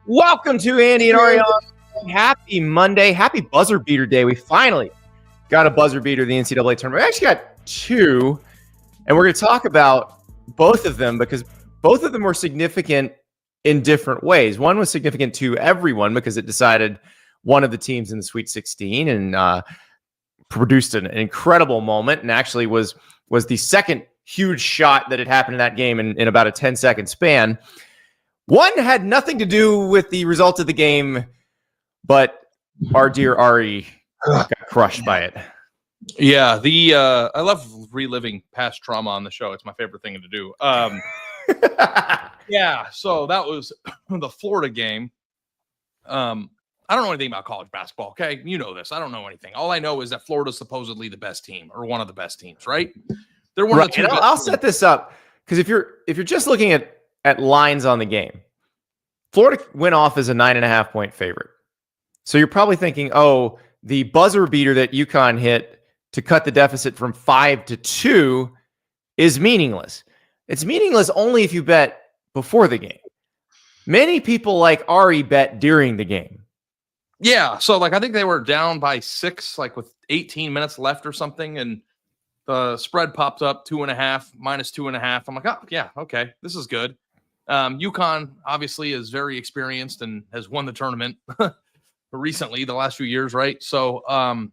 Welcome to Andy and Ariana. Happy Monday. Happy buzzer beater day. We finally got a buzzer beater in the NCAA tournament. We actually got two, and we're going to talk about both of them because both of them were significant in different ways. One was significant to everyone because it decided one of the teams in the Sweet 16 and produced an incredible moment, and actually was the second huge shot that had happened in that game in about a 10-second span. One had nothing to do with the result of the game, but our dear Ari got crushed by it. Yeah, I love reliving past trauma on the show. It's my favorite thing to do. Yeah, so that was the Florida game. I don't know anything about college basketball, okay? You know this. I don't know anything. All I know is that Florida's supposedly the best team or one of the best teams, right? They're one of the two. I'll set this up because if you're just looking at lines on the game, Florida went off as a 9.5-point favorite. So you're probably thinking, oh, the buzzer beater that UConn hit to cut the deficit from 5 to 2 is meaningless. It's meaningless only if you bet before the game. Many people like Ari bet during the game. Yeah, so I think they were down by 6, with 18 minutes left or something, and the spread popped up -2.5. I'm like, oh yeah, okay, this is good. UConn obviously is very experienced and has won the tournament recently, the last few years, right? So, I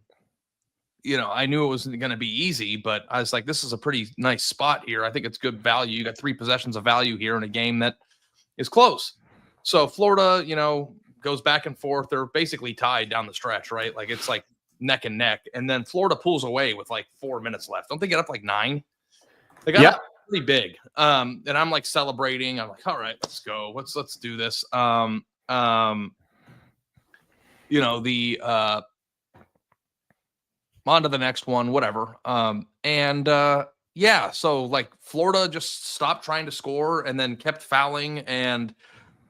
knew it wasn't going to be easy, but I was like, this is a pretty nice spot here. I think it's good value. You got 3 possessions of value here in a game that is close. So Florida, goes back and forth. They're basically tied down the stretch, right? It's neck and neck. And then Florida pulls away with 4 minutes left. Don't they get up 9? They got up pretty big. And I'm celebrating. I'm like, all right, let's go. Let's do this. On to the next one, whatever. So Florida just stopped trying to score and then kept fouling. And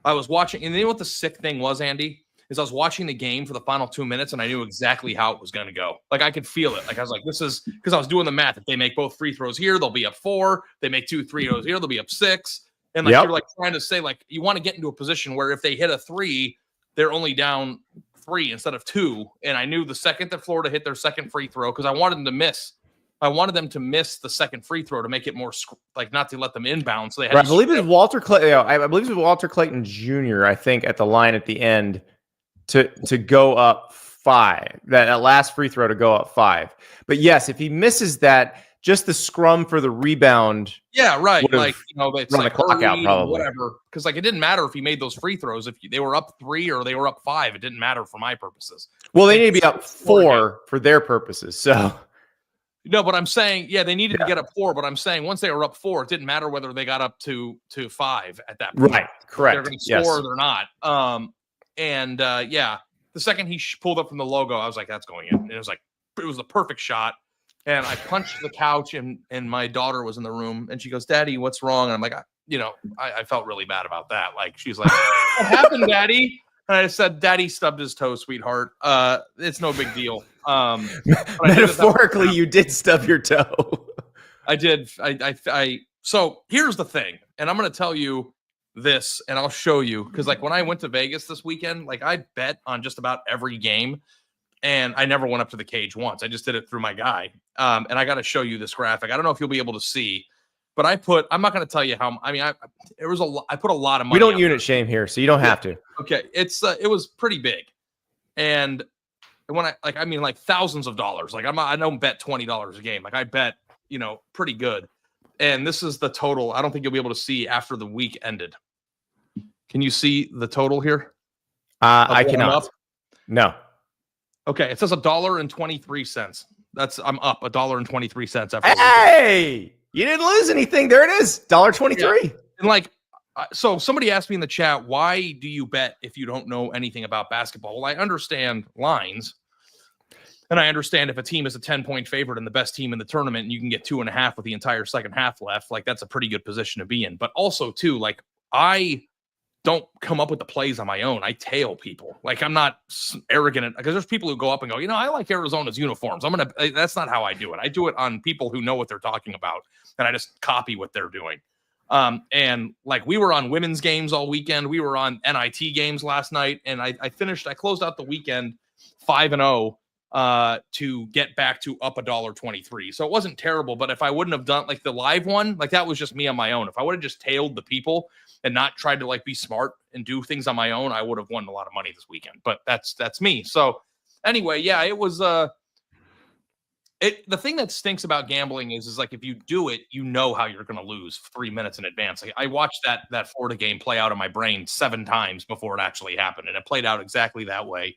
I was watching, and you know what the sick thing was, Andy? Is I was watching the game for the final 2 minutes and I knew exactly how it was going to go. I could feel it. I was like, this is because I was doing the math. If they make both free throws here, they'll be up 4. They make 2 free throws here, they'll be up 6. And you're trying to say, you want to get into a position where if they hit a 3, they're only down 3 instead of 2. And I knew the second that Florida hit their second free throw, because I wanted them to miss. I wanted them to miss the second free throw to make it more not to let them inbound. So they had I believe it was Walter Clayton. I believe it was Walter Clayton Jr. I think at the line at the end to go up 5. That last free throw to go up 5. But yes, if he misses that, just the scrum for the rebound. Yeah, right. It's run the clock out probably. Whatever. Because it didn't matter if he made those free throws. If they were up 3 or they were up 5, it didn't matter for my purposes. Well, they need to be up 4 for their purposes. So. No, but I'm saying, they needed to get up 4. But I'm saying once they were up 4, it didn't matter whether they got up to 5 at that point. Right. Correct. They're going to score or they're not. The second he pulled up from the logo, I was like, that's going in. And it was the perfect shot. And I punched the couch and my daughter was in the room and she goes, Daddy, what's wrong? And I'm like, I felt really bad about that. She's like, what happened, Daddy? And I said, Daddy stubbed his toe, sweetheart. It's no big deal. Metaphorically, you did stub your toe. I did. So here's the thing. And I'm going to tell you this and I'll show you. Because when I went to Vegas this weekend, I bet on just about every game. And I never went up to the cage once. I just did it through my guy. And I got to show you this graphic. I don't know if you'll be able to see, but I'm not going to tell you how. I put a lot of money. We don't unit shame here, so you don't have to. Okay. It was pretty big. And when I thousands of dollars, I don't bet $20 a game. I bet, pretty good. And this is the total. I don't think you'll be able to see after the week ended. Can you see the total here? I cannot. No. Okay, it says $1.23. I'm up $1.23 after. Hey, you didn't lose anything. There it is, $1.23. Yeah. And so somebody asked me in the chat, why do you bet if you don't know anything about basketball? Well, I understand lines, and I understand if a team is a 10-point favorite and the best team in the tournament, and you can get 2.5 with the entire second half left, that's a pretty good position to be in. But also too, I don't come up with the plays on my own. I tail people. I'm not arrogant because there's people who go up and go, I like Arizona's uniforms. That's not how I do it. I do it on people who know what they're talking about, and I just copy what they're doing. And like we were on women's games all weekend. We were on NIT games last night, and I closed out the weekend 5-0 to get back to up $1.23. So it wasn't terrible, but if I wouldn't have done like the live one, like that was just me on my own. If I would have just tailed the people and not tried to like be smart and do things on my own, I would have won a lot of money this weekend. But that's me. So anyway, yeah, it was the thing that stinks about gambling is like if you do it, you know how you're going to lose 3 minutes in advance. Like I watched that Florida game play out in my brain 7 times before it actually happened, and it played out exactly that way.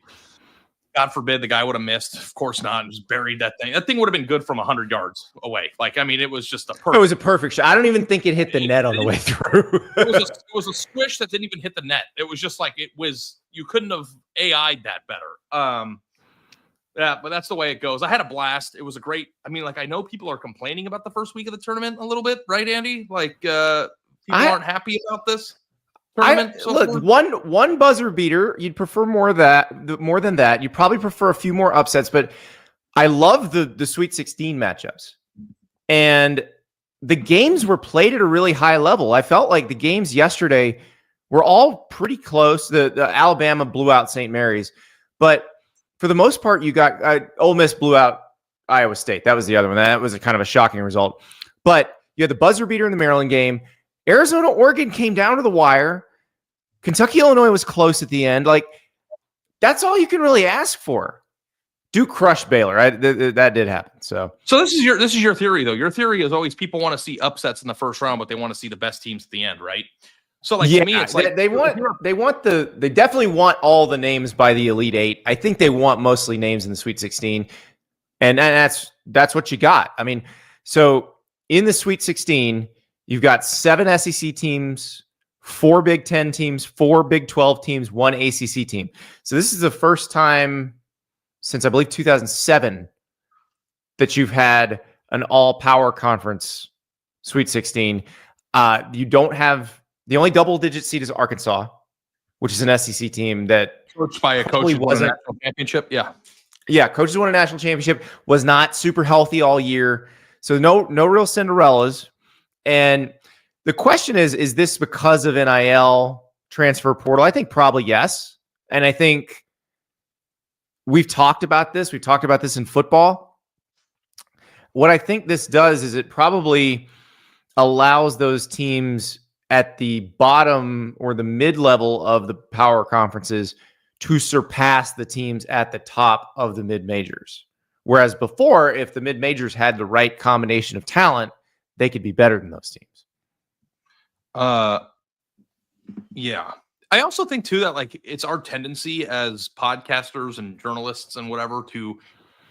God forbid the guy would have missed. Of course not. Just buried that thing. That thing would have been good from 100 yards away. Like I mean, it was just it was a perfect shot. I don't even think it hit the net on the way through. it was a squish that didn't even hit the net. It was just like you couldn't have AI'd that better. Yeah, but that's the way it goes. I had a blast. It was a great. I mean, like I know people are complaining about the first week of the tournament a little bit, right, Andy? Like people aren't happy about this tournament. Look, one buzzer beater. You'd prefer more than that. You probably prefer a few more upsets, but I love the Sweet 16 matchups, and the games were played at a really high level. I felt like the games yesterday were all pretty close. The Alabama blew out St. Mary's, but for the most part, you got Ole Miss blew out Iowa State. That was the other one. That was a kind of a shocking result. But you had the buzzer beater in the Maryland game. Arizona, Oregon came down to the wire. Kentucky, Illinois was close at the end. Like, that's all you can really ask for. Duke crushed Baylor. That did happen. So this is your theory, though. Your theory is always people want to see upsets in the first round, but they want to see the best teams at the end, right? So like to me, it's like they definitely want all the names by the Elite Eight. I think they want mostly names in the Sweet 16, and that's what you got. I mean, so in the Sweet 16, you've got 7 SEC teams, 4 Big 10 teams, 4 Big 12 teams, 1 ACC team. So this is the first time since I believe 2007 that you've had an all-power conference Sweet 16. You don't have. The only double-digit seed is Arkansas, which is an SEC team that coached by a coach who won a national championship. Yeah, coaches won a national championship. Was not super healthy all year, so no real Cinderellas. And the question is this because of NIL transfer portal? I think probably yes, and I think we've talked about this. We've talked about this in football. What I think this does is it probably allows those teams at the bottom or the mid-level of the power conferences to surpass the teams at the top of the mid-majors. Whereas before, if the mid-majors had the right combination of talent, they could be better than those teams. Yeah. I also think, too, that like it's our tendency as podcasters and journalists and whatever to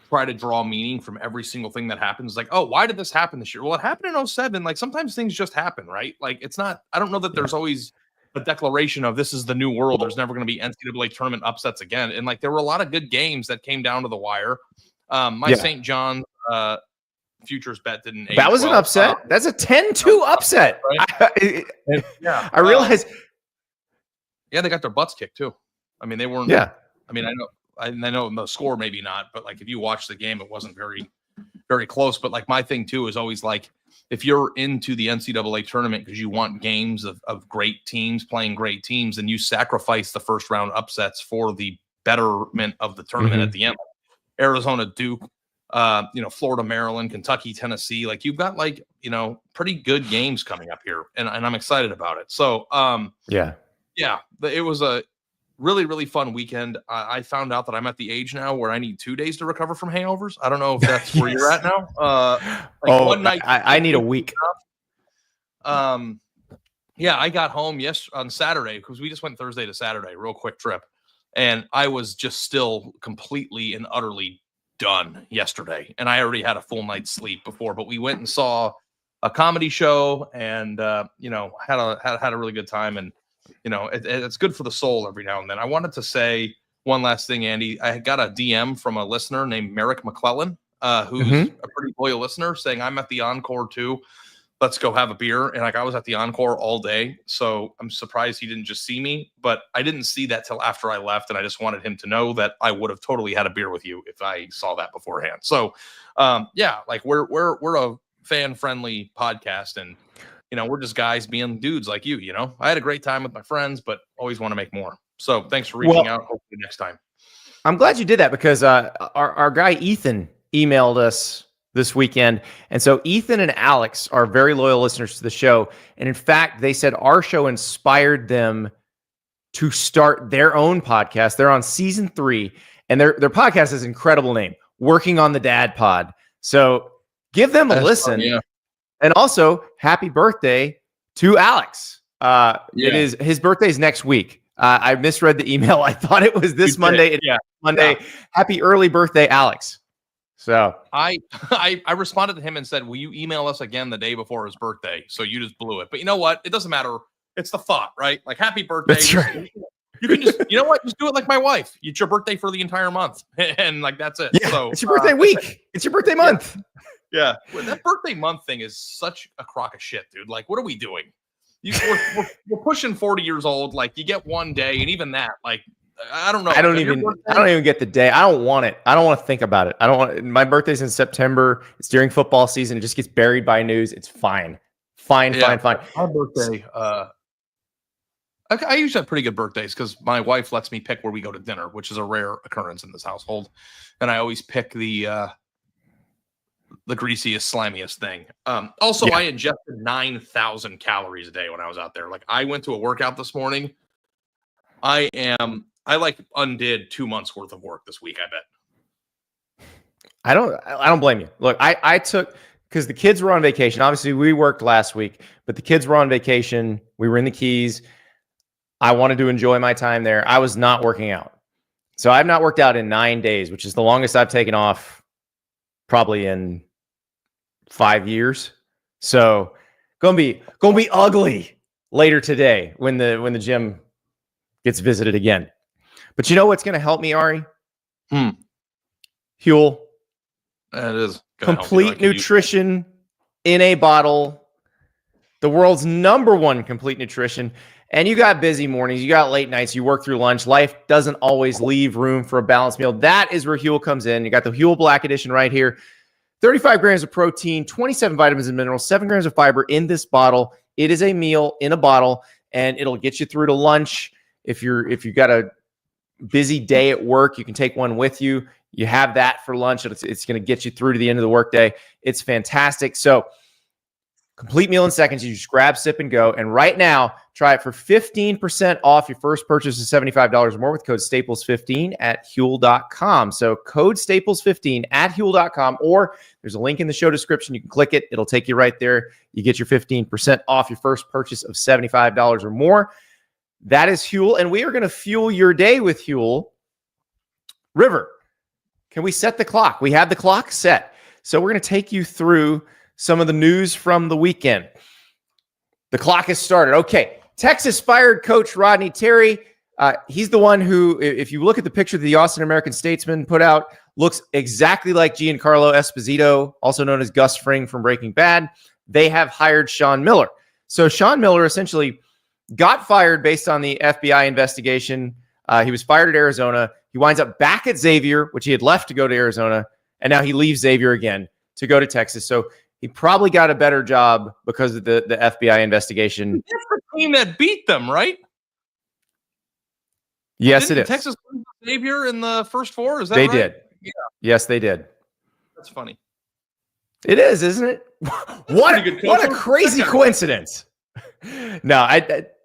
try to draw meaning from every single thing that happens. Like, oh, why did this happen this year? Well, it happened in 07. Like sometimes things just happen, right? Like it's not, I don't know that there's always a declaration of this is the new world. There's never going to be NCAA tournament upsets again. And like, there were a lot of good games that came down to the wire. St. John futures bet didn't age that was well. An upset. That's a 10-2 upset. Right? I realize. Yeah, they got their butts kicked too. I mean, they weren't. Yeah. I mean, I know the score maybe not, but like if you watch the game, it wasn't very, very close. But like my thing too is always like if you're into the NCAA tournament because you want games of great teams playing great teams, and you sacrifice the first round upsets for the betterment of the tournament at the end. Arizona, Duke, Florida, Maryland, Kentucky, Tennessee. Like you've got like pretty good games coming up here, and I'm excited about it. So it was a really, really fun weekend. I found out that I'm at the age now where I need 2 days to recover from hangovers. I don't know if that's where you're at now. One night I need a week. I got home on Saturday because we just went Thursday to Saturday, real quick trip. And I was just still completely and utterly done yesterday. And I already had a full night's sleep before, but we went and saw a comedy show and, had a really good time. And, it's good for the soul every now and then. I wanted to say one last thing, Andy. I got a DM from a listener named Merrick McClellan, who's a pretty loyal listener, saying, I'm at the Encore too. Let's go have a beer. And like I was at the Encore all day. So I'm surprised he didn't just see me, but I didn't see that till after I left. And I just wanted him to know that I would have totally had a beer with you if I saw that beforehand. So like we're a fan friendly podcast, and we're just guys being dudes like you. I had a great time with my friends, but always want to make more. So thanks for reaching out. Hopefully next time. I'm glad you did that because our guy Ethan emailed us this weekend. And so Ethan and Alex are very loyal listeners to the show. And in fact, they said our show inspired them to start their own podcast. They're on season 3, and their podcast has an incredible name, Working on the Dad Pod. So give them a listen. Yeah. And also, happy birthday to Alex. It is his birthday's next week. I misread the email. I thought it was this Monday. Monday. Yeah. Happy early birthday, Alex. So I responded to him and said, will you email us again the day before his birthday? So you just blew it. But you know what? It doesn't matter. It's the thought, right? Like, happy birthday. That's right. You can just, you know what? Just do it like my wife. It's your birthday for the entire month. And like, that's it. Yeah, so it's your birthday week. It's your birthday month. Yeah. Well, that birthday month thing is such a crock of shit, dude. Like, what are we doing? We're pushing 40 years old. Like, you get one day, and even that, like, I don't know. I don't even get the day. I don't want it. I don't want to think about it. My birthday's in September. It's during football season. It just gets buried by news. It's fine. Fine. My birthday, I usually have pretty good birthdays because my wife lets me pick where we go to dinner, which is a rare occurrence in this household. And I always pick the greasiest, slimiest thing. I ingested 9,000 calories a day when I was out there. Like, I went to a workout this morning. I undid 2 months worth of work this week, I bet. I don't blame you. Look, I took, because the kids were on vacation. Obviously, we worked last week, but the kids were on vacation. We were in the Keys. I wanted to enjoy my time there. I was not working out. So I've not worked out in 9 days, which is the longest I've taken off probably in 5 years. So gonna be ugly later today when the gym gets visited again. But you know what's going to help me, Ari? Huel. That is complete nutrition in a bottle. The world's #1 complete nutrition. And you got busy mornings, you got late nights, you work through lunch. Life doesn't always leave room for a balanced meal. That is where Huel comes in. You got the Huel Black Edition right here. 35 grams of protein, 27 vitamins and minerals, 7 grams of fiber in this bottle. It is a meal in a bottle, and it'll get you through to lunch. If you got a busy day at work, you can take one with you. You have that for lunch. It's going to get you through to the end of the workday. It's fantastic. So complete meal in seconds. You just grab, sip, and go. And right now, try it for 15% off your first purchase of $75 or more with code Staples15 at Huel.com. So code Staples15 at Huel.com, or there's a link in the show description. You can click it. It'll take you right there. You get your 15% off your first purchase of $75 or more. That is Huel, and we are going to fuel your day with Huel. River, can we set the clock? We have the clock set. So we're going to take you through some of the news from the weekend. The clock has started. Okay, Texas fired coach Rodney Terry. He's the one who, if you look at the picture that the Austin American-Statesman put out, looks exactly like Giancarlo Esposito, also known as Gus Fring from Breaking Bad. They have hired Sean Miller. So Sean Miller essentially got fired based on the FBI investigation. He was fired at Arizona. He winds up back at Xavier, which he had left to go to Arizona, and now he leaves Xavier again to go to Texas. So he probably got a better job because of the FBI investigation. That's the team that beat them, right? Yes, it is. Texas Xavier in the first 4? Is that they right? did. Yeah. Yes, they did. That's funny. It is, isn't it? What a crazy coincidence. No,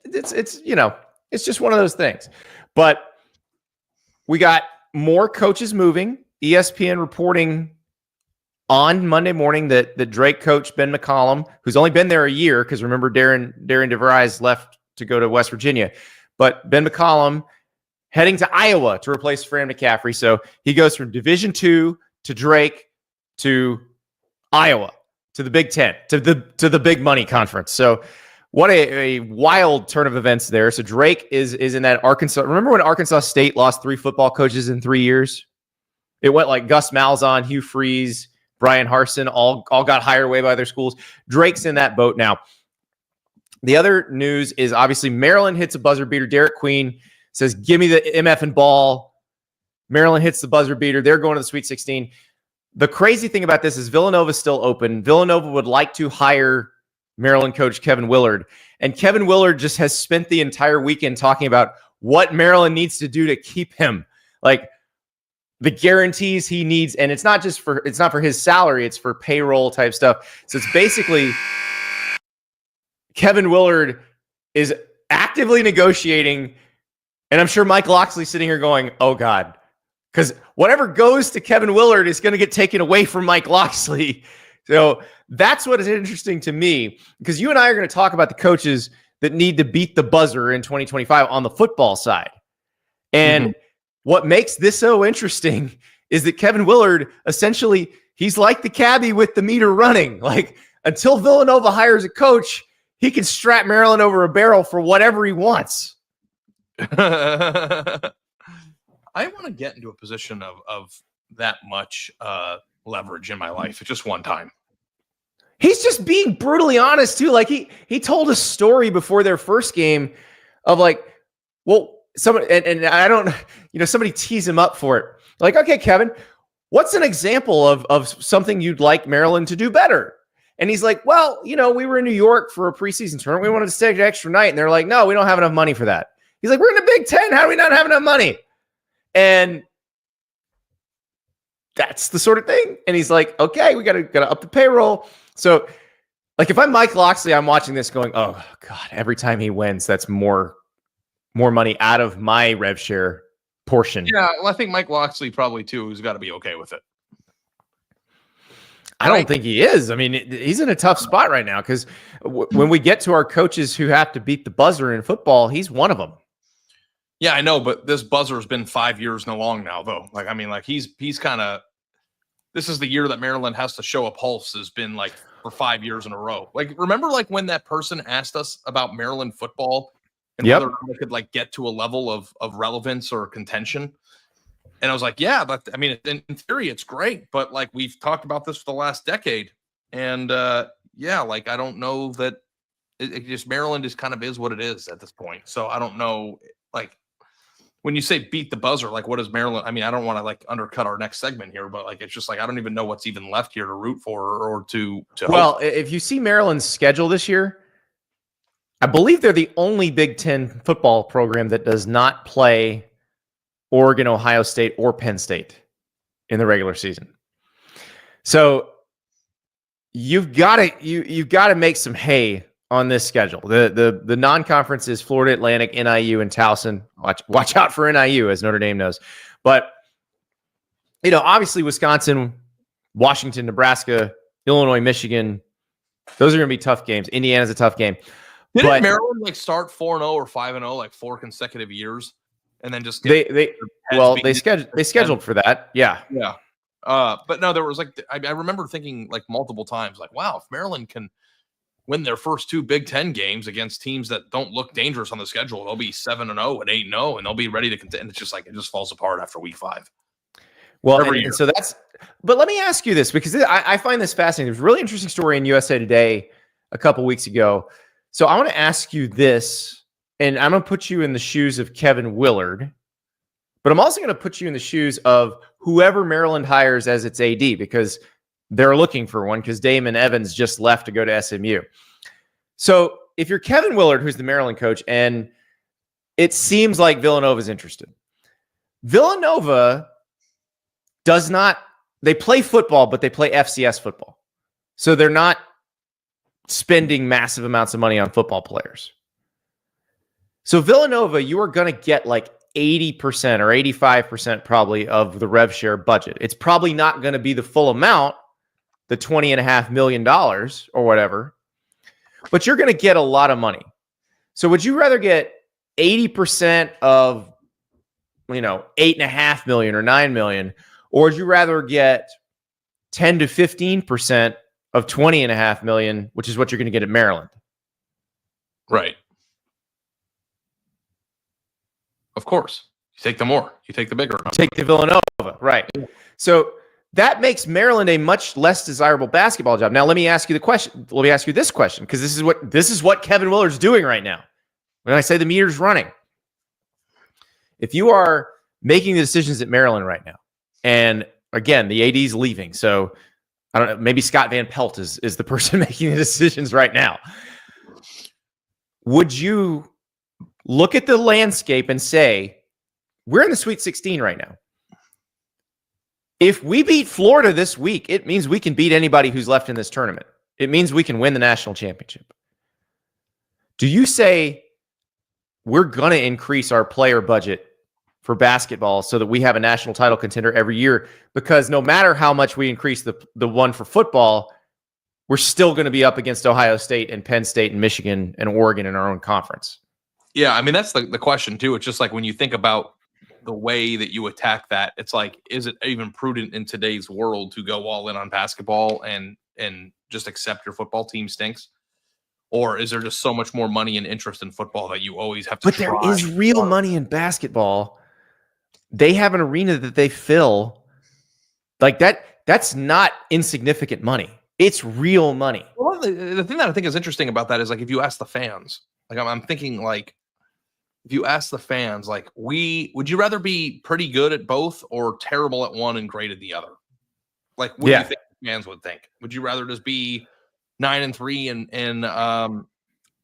it's just one of those things. But we got more coaches moving. ESPN reporting on Monday morning that the Drake coach Ben McCollum, who's only been there a year, because remember Darren DeVries left to go to West Virginia, but Ben McCollum heading to Iowa to replace Fran McCaffrey. So he goes from Division II to Drake to Iowa to the Big Ten to the big money conference. So what a wild turn of events there. So Drake is in that Arkansas. Remember when Arkansas State lost 3 football coaches in 3 years? It went like Gus Malzahn, Hugh Freeze, Brian Harsin, all got hired away by their schools. Drake's in that boat now. The other news is obviously Maryland hits a buzzer beater. Derik Queen says, give me the MF and ball. Maryland hits the buzzer beater. They're going to the Sweet 16. The crazy thing about this is Villanova's still open. Villanova would like to hire Maryland coach Kevin Willard. And Kevin Willard just has spent the entire weekend talking about what Maryland needs to do to keep him. Like the guarantees he needs. And it's not for his salary, it's for payroll type stuff. So it's basically Kevin Willard is actively negotiating. And I'm sure Mike Locksley's sitting here going, oh God, because whatever goes to Kevin Willard is going to get taken away from Mike Locksley. So that's what is interesting to me, because you and I are going to talk about the coaches that need to beat the buzzer in 2025 on the football side. And what makes this so interesting is that Kevin Willard, essentially, he's like the cabbie with the meter running. Like, until Villanova hires a coach, he can strap Maryland over a barrel for whatever he wants. I want to get into a position of that much leverage in my life at just one time. He's just being brutally honest too. Like he told a story before their first game of like, well, somebody, and I don't, somebody tease him up for it. Like, okay, Kevin, what's an example of something you'd like Maryland to do better? And he's like, well, we were in New York for a preseason tournament. We wanted to stay an extra night. And they're like, no, we don't have enough money for that. He's like, we're in the Big Ten. How do we not have enough money? And that's the sort of thing. And he's like, okay, we gotta up the payroll. So, like, if I'm Mike Locksley, I'm watching this going, oh God, every time he wins, that's more money out of my rev share portion. Yeah, well, I think Mike Locksley probably too has got to be okay with it. I don't think he is. I mean, he's in a tough spot right now because when we get to our coaches who have to beat the buzzer in football, he's one of them. Yeah, I know, but this buzzer's been 5 years no long now, though. Like, I mean, like he's kind of. This is the year that Maryland has to show a pulse. Has been like for 5 years in a row. Like, remember, like when that person asked us about Maryland football and whether we could like get to a level of relevance or contention. And I was like, yeah, but I mean, in theory, it's great. But like, we've talked about this for the last decade. And yeah, like, I don't know that it just Maryland is kind of is what it is at this point. So I don't know, like, when you say beat the buzzer, like, what is Maryland? I mean, I don't want to like undercut our next segment here, but like, it's just like, I don't even know what's even left here to root for or to Well, hope. If you see Maryland's schedule this year, I believe they're the only Big Ten football program that does not play Oregon, Ohio State, or Penn State in the regular season. So you've got to make some hay on this schedule. The non-conference is Florida Atlantic, NIU, and Towson. Watch out for NIU, as Notre Dame knows. But obviously Wisconsin, Washington, Nebraska, Illinois, Michigan, those are going to be tough games. Indiana's a tough game. Didn't Maryland like start 4-0 or 5-0 like 4 consecutive years? And then just they scheduled for that. Yeah. But no, there was like I remember thinking like multiple times like, wow, if Maryland can win their first 2 Big Ten games against teams that don't look dangerous on the schedule, they'll be 7-0 and 8-0, and they'll be ready to contend. It's just like it just falls apart after week 5. Well, and so but let me ask you this, because I find this fascinating. There's a really interesting story in USA Today a couple weeks ago. So I want to ask you this. And I'm going to put you in the shoes of Kevin Willard, but I'm also going to put you in the shoes of whoever Maryland hires as its AD, because they're looking for one, because Damon Evans just left to go to SMU. So if you're Kevin Willard, who's the Maryland coach, and it seems like Villanova's interested. Villanova they play football, but they play FCS football. So they're not spending massive amounts of money on football players. So Villanova, you are going to get like 80% or 85% probably of the rev share budget. It's probably not going to be the full amount, the $20.5 million or whatever, but you're going to get a lot of money. So would you rather get 80% of, $8.5 million or $9 million, or would you rather get 10 to 15% of $20.5 million, which is what you're going to get at Maryland? Right. Of course. You take the more. You take the bigger. Take the Villanova. Right. So that makes Maryland a much less desirable basketball job. Now, let me ask you the question. Let me ask you this question, because this is what Kevin Willard's doing right now. When I say the meter's running, if you are making the decisions at Maryland right now, and again, the AD's leaving, so I don't know. Maybe Scott Van Pelt is the person making the decisions right now. Would you look at the landscape and say, we're in the Sweet 16 right now. If we beat Florida this week, it means we can beat anybody who's left in this tournament. It means we can win the national championship. Do you say we're going to increase our player budget for basketball so that we have a national title contender every year? Because no matter how much we increase the one for football, we're still going to be up against Ohio State and Penn State and Michigan and Oregon in our own conference. Yeah, I mean, that's the question, too. It's just like when you think about the way that you attack that, it's like, is it even prudent in today's world to go all in on basketball and just accept your football team stinks? Or is there just so much more money and interest in football that you always have to But there is real money in basketball. They have an arena that they fill. Like that's not insignificant money. It's real money. Well, the thing that I think is interesting about that is like if you ask the fans, like I'm thinking like if you ask the fans, like would you rather be pretty good at both or terrible at one and great at the other? Like what do you think fans would think? Would you rather just be 9-3 and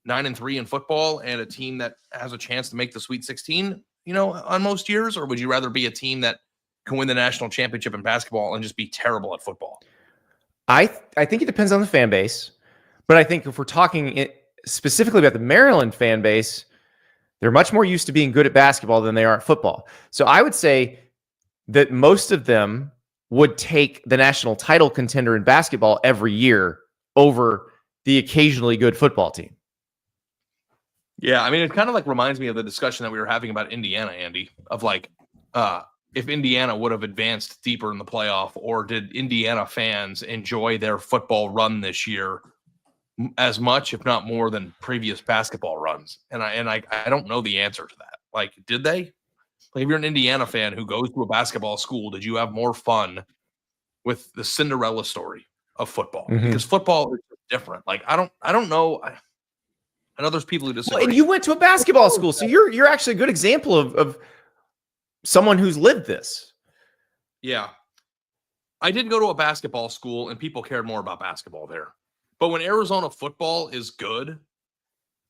9-3 in football and a team that has a chance to make the Sweet 16, on most years? Or would you rather be a team that can win the national championship in basketball and just be terrible at football? I think it depends on the fan base, but I think if we're talking specifically about the Maryland fan base, they're much more used to being good at basketball than they are at football. So I would say that most of them would take the national title contender in basketball every year over the occasionally good football team. Yeah, I mean, it kind of like reminds me of the discussion that we were having about Indiana, Andy, of like if Indiana would have advanced deeper in the playoff, or did Indiana fans enjoy their football run this year as much, if not more, than previous basketball runs? And I don't know the answer to that. Like, did they? Like, if you're an Indiana fan who goes to a basketball school, did you have more fun with the Cinderella story of football? Mm-hmm. Because football is different. Like, I don't know. I know there's people who disagree. Well, and you went to a basketball school, so you're actually a good example of someone who's lived this. Yeah. I did go to a basketball school, and people cared more about basketball there. But when Arizona football is good,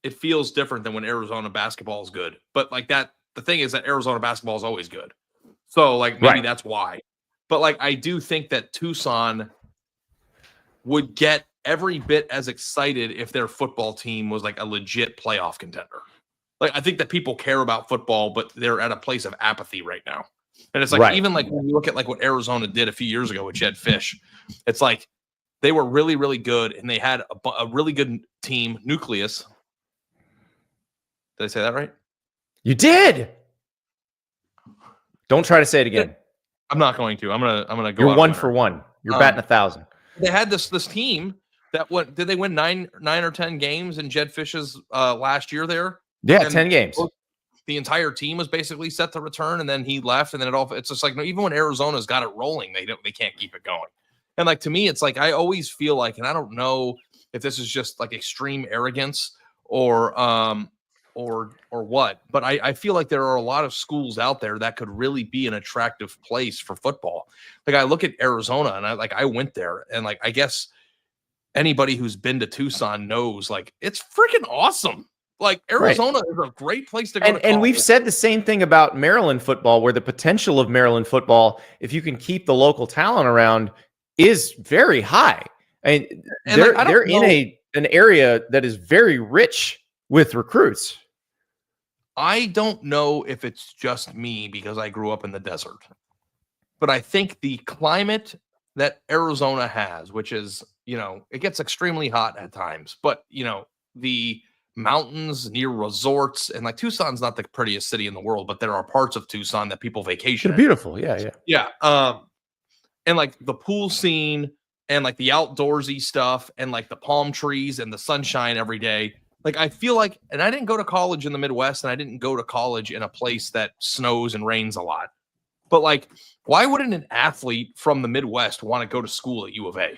it feels different than when Arizona basketball is good. But like that, the thing is that Arizona basketball is always good. So like maybe that's why. But like I do think that Tucson would get every bit as excited if their football team was like a legit playoff contender. Like I think that people care about football, but they're at a place of apathy right now. And it's like even like when you look at like what Arizona did a few years ago with Jed Fish, it's like they were really, really good, and they had a really good team nucleus. Did I say that right? You did. Don't try to say it again. I'm not going to. I'm gonna go. You're 1 for 1. You're batting 1,000. They had this team that did they win 9 or 10 games in Jed Fish's last year there? Yeah, 10 games. The entire team was basically set to return, and then he left, and then it's just like, no, even when Arizona's got it rolling, they can't keep it going. And like to me, it's like I always feel like, and I don't know if this is just like extreme arrogance or what, but I feel like there are a lot of schools out there that could really be an attractive place for football. Like I look at Arizona, and I went there, and like I guess anybody who's been to Tucson knows like it's freaking awesome. Like Arizona is a great place to go. And we've said the same thing about Maryland football, where the potential of Maryland football, if you can keep the local talent around, is very high. And they're in an area that is very rich with recruits. I don't know if it's just me because I grew up in the desert, but I think the climate that Arizona has, which is, it gets extremely hot at times, but the mountains near resorts, and like Tucson's not the prettiest city in the world, but there are parts of Tucson that people vacation. They're beautiful. Yeah. And like the pool scene and like the outdoorsy stuff and like the palm trees and the sunshine every day. Like I feel like, and I didn't go to college in the Midwest, and I didn't go to college in a place that snows and rains a lot. But like, why wouldn't an athlete from the Midwest want to go to school at U of A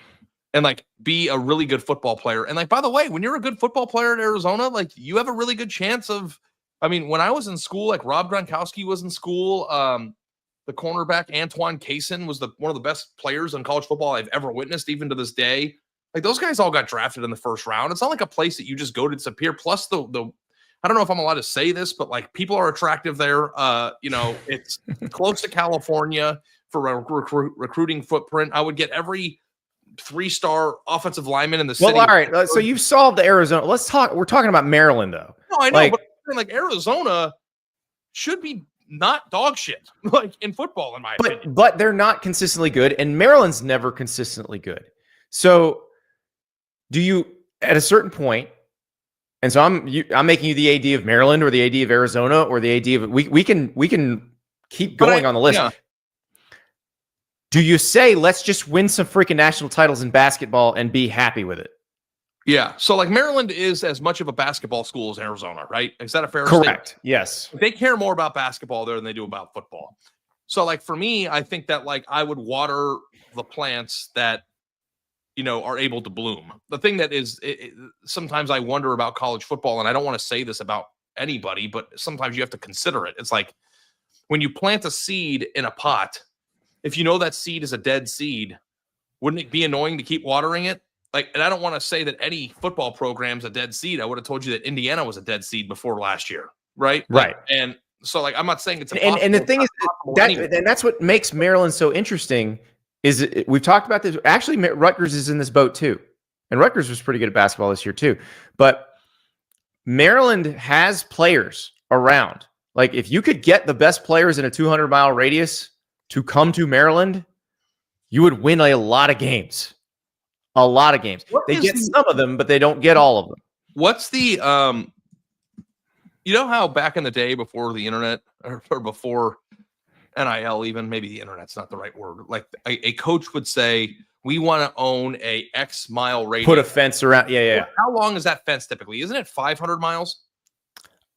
and like be a really good football player? And like, by the way, when you're a good football player in Arizona, like you have a really good chance of, I mean, when I was in school, like Rob Gronkowski was in school. the cornerback Antoine Cason was one of the best players in college football I've ever witnessed, even to this day. Like those guys all got drafted in the first round. It's not like a place that you just go to disappear. Plus the I don't know if I'm allowed to say this, but like people are attractive there. It's close to California for a recruiting footprint. I would get every 3-star offensive lineman in the city. Well, all right. So you've solved the Arizona. Let's talk. We're talking about Maryland, though. No, I know, but like Arizona should be not dog shit like in football, in my opinion. But they're not consistently good, and Maryland's never consistently good. So, do you at a certain point? And so I'm making you the AD of Maryland or the AD of Arizona or the AD of we can keep going on the list. Yeah. Do you say let's just win some freaking national titles in basketball and be happy with it? Yeah. So like Maryland is as much of a basketball school as Arizona, right? Is that a fair statement? Correct. Yes. They care more about basketball there than they do about football. So like for me, I think that like I would water the plants that are able to bloom. The thing that is, sometimes I wonder about college football, and I don't want to say this about anybody, but sometimes you have to consider it. It's like when you plant a seed in a pot, if you know that seed is a dead seed, wouldn't it be annoying to keep watering it? Like, and I don't want to say that any football program's a dead seed. I would have told you that Indiana was a dead seed before last year, right? Right. And so, like, I'm not saying it's impossible. And the thing is and that's what makes Maryland so interesting. Is we've talked about this. Actually, Rutgers is in this boat too, and Rutgers was pretty good at basketball this year too. But Maryland has players around. Like, if you could get the best players in a 200-mile radius to come to Maryland, you would win a lot of games. A lot of games. They get some of them, but they don't get all of them. What's the how back in the day before the internet or before NIL, even maybe the internet's not the right word. Like a coach would say, we want to own a X mile radius. Put a fence around. Yeah. How long is that fence typically? Isn't it 500 miles?